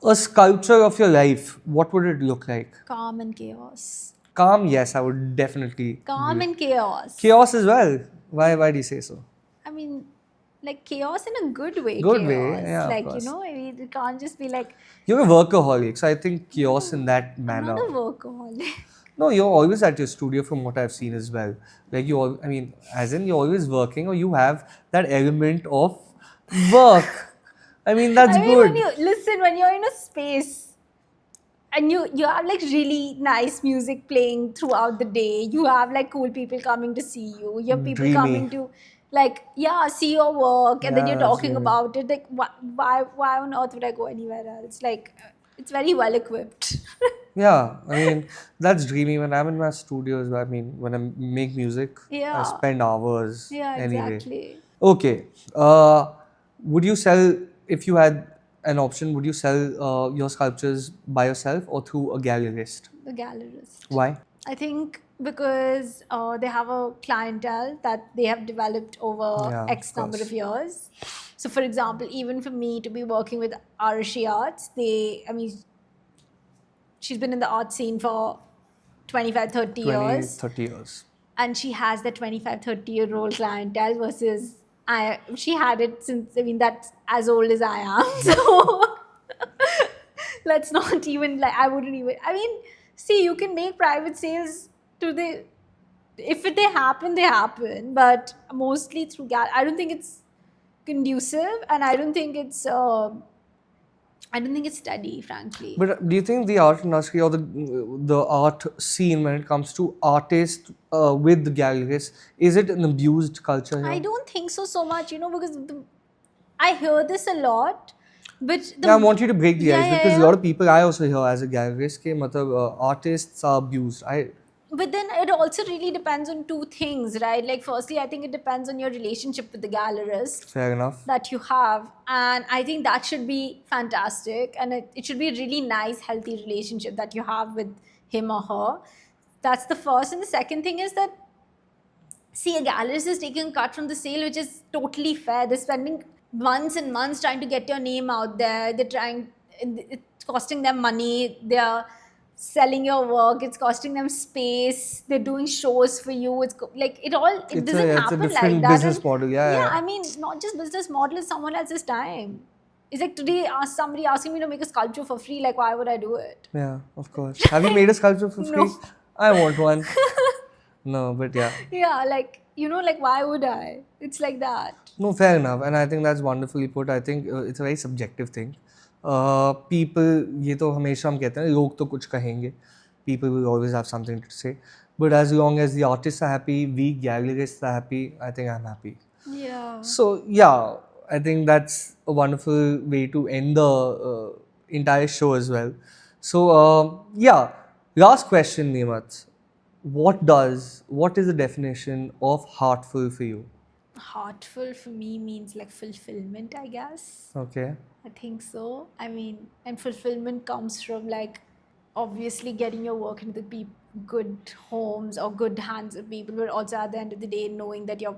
A sculpture of your life, what would it look like? Calm and chaos. Calm, yes, I would definitely. Calm and chaos. Chaos as well. Why do you say so? I mean, like chaos in a good way. Good chaos. way, yeah. Like, of course. I mean, it can't just be like... You're a workaholic, so I think chaos in that I'm manner. not a workaholic. No, you're always at your studio from what I've seen as well. Like you're always working, or you have that element of work. I mean, that's good. When you're in a space and you have like really nice music playing throughout the day, you have like cool people coming to see you, you have people coming to see your work, and then you're talking about it. Like, why on earth would I go anywhere else? Like, it's very well equipped. Yeah, I mean, that's dreamy. When I'm in my studios, I mean, when I make music, I spend hours. Yeah, anyway. exactly. Okay. Would you sell, if you had an option, would you sell your sculptures by yourself or through a gallerist? The gallerist. Why? I think because they have a clientele that they have developed over X number of years. So, for example, even for me to be working with Arashi Arts, she's been in the art scene for 30 years. years. And she has the 25, 30-year-old clientele versus She had it since, I mean, that's as old as I am. So let's not even, like, I wouldn't even, I mean, see, you can make private sales to the, if they happen, they happen, but mostly through I don't think it's conducive, and I don't think it's steady, frankly. But do you think the art industry or the art scene, when it comes to artists with galleries, is it an abused culture here? I don't think so much, because I hear this a lot, but I want you to break the ice, because a yeah. lot of people I also hear as a gallerist that artists are abused. But then it also really depends on two things, right? Like, firstly, I think it depends on your relationship with the gallerist. Fair enough. That you have. And I think that should be fantastic. And it should be a really nice, healthy relationship that you have with him or her. That's the first. And the second thing is that, see, a gallerist is taking a cut from the sale, which is totally fair. They're spending months and months trying to get your name out there. It's costing them money. They're selling your work. It's costing them space. They're doing shows for you. It doesn't happen like that. It's a different business model. Yeah, I mean, not just business model, it's someone else's time. It's like today, somebody asking me to make a sculpture for free. Like, why would I do it? Yeah, of course. Have you made a sculpture for free? No. I want one. No, but yeah. Yeah, like, why would I? It's like that. No, fair enough. And I think that's wonderfully put. I think it's a very subjective thing. People, ये तो हमेशा हम कहते हैं लोग तो कुछ कहेंगे. People will always have something to say. But as long as the artists are happy, we gallerists are happy, I think I'm happy. Yeah. So, yeah, I think that's a wonderful way to end the entire show as well. So, yeah, last question, Nemat. What is the definition of heartful for you? Heartful for me means like fulfillment, I guess. Okay. I think so. I mean, and fulfillment comes from, like, obviously getting your work into the good homes or good hands of people, but also at the end of the day, knowing that your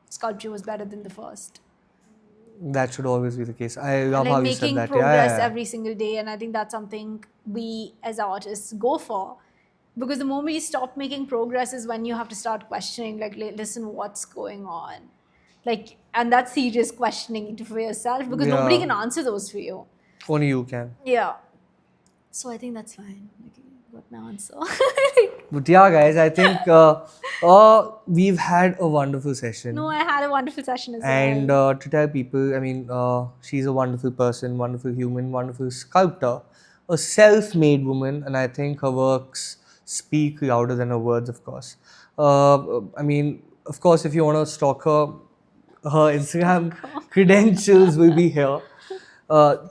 sculpture was better than the first. That should always be the case. I love Like how you said making that. progress Yeah. every single day, and I think that's something we as artists go for. Because the moment you stop making progress is when you have to start questioning, like, listen, what's going on? Like, and that's serious questioning for yourself, because Yeah. nobody can answer those for you. Only you can. Yeah. So I think that's fine. Okay, got my answer. But yeah, guys, I think we've had a wonderful session. No, I had a wonderful session as And well. to tell people, I mean, she's a wonderful person, wonderful human, wonderful sculptor, a self-made woman, and I think her works speak louder than her words, of course. I mean, of course, if you want to stalk her, her Instagram credentials will be here.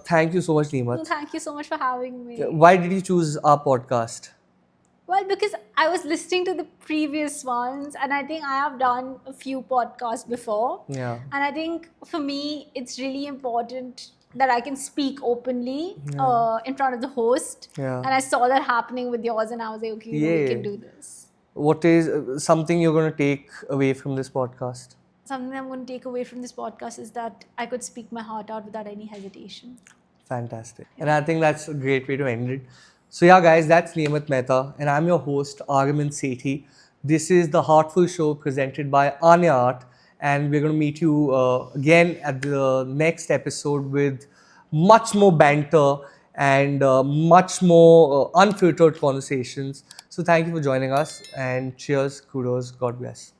Thank you so much, No, Nemat. thank you so much for having me. Why did you choose our podcast? Well, because I was listening to the previous ones, and I think I have done a few podcasts before. Yeah. And I think for me, it's really important that I can speak openly in front of the host. Yeah. And I saw that happening with yours, and I was like, okay, we Yeah. can do this. What is something you're going to take away from this podcast? Something I'm going to take away from this podcast is that I could speak my heart out without any hesitation. Fantastic. And I think that's a great way to end it. So yeah, guys, that's Nemat Mehta, and I'm your host, Arvind Sethi. This is the Heartful Show presented by Anya Art, and we're going to meet you again at the next episode with much more banter and much more unfiltered conversations. So thank you for joining us, and cheers, kudos, God bless.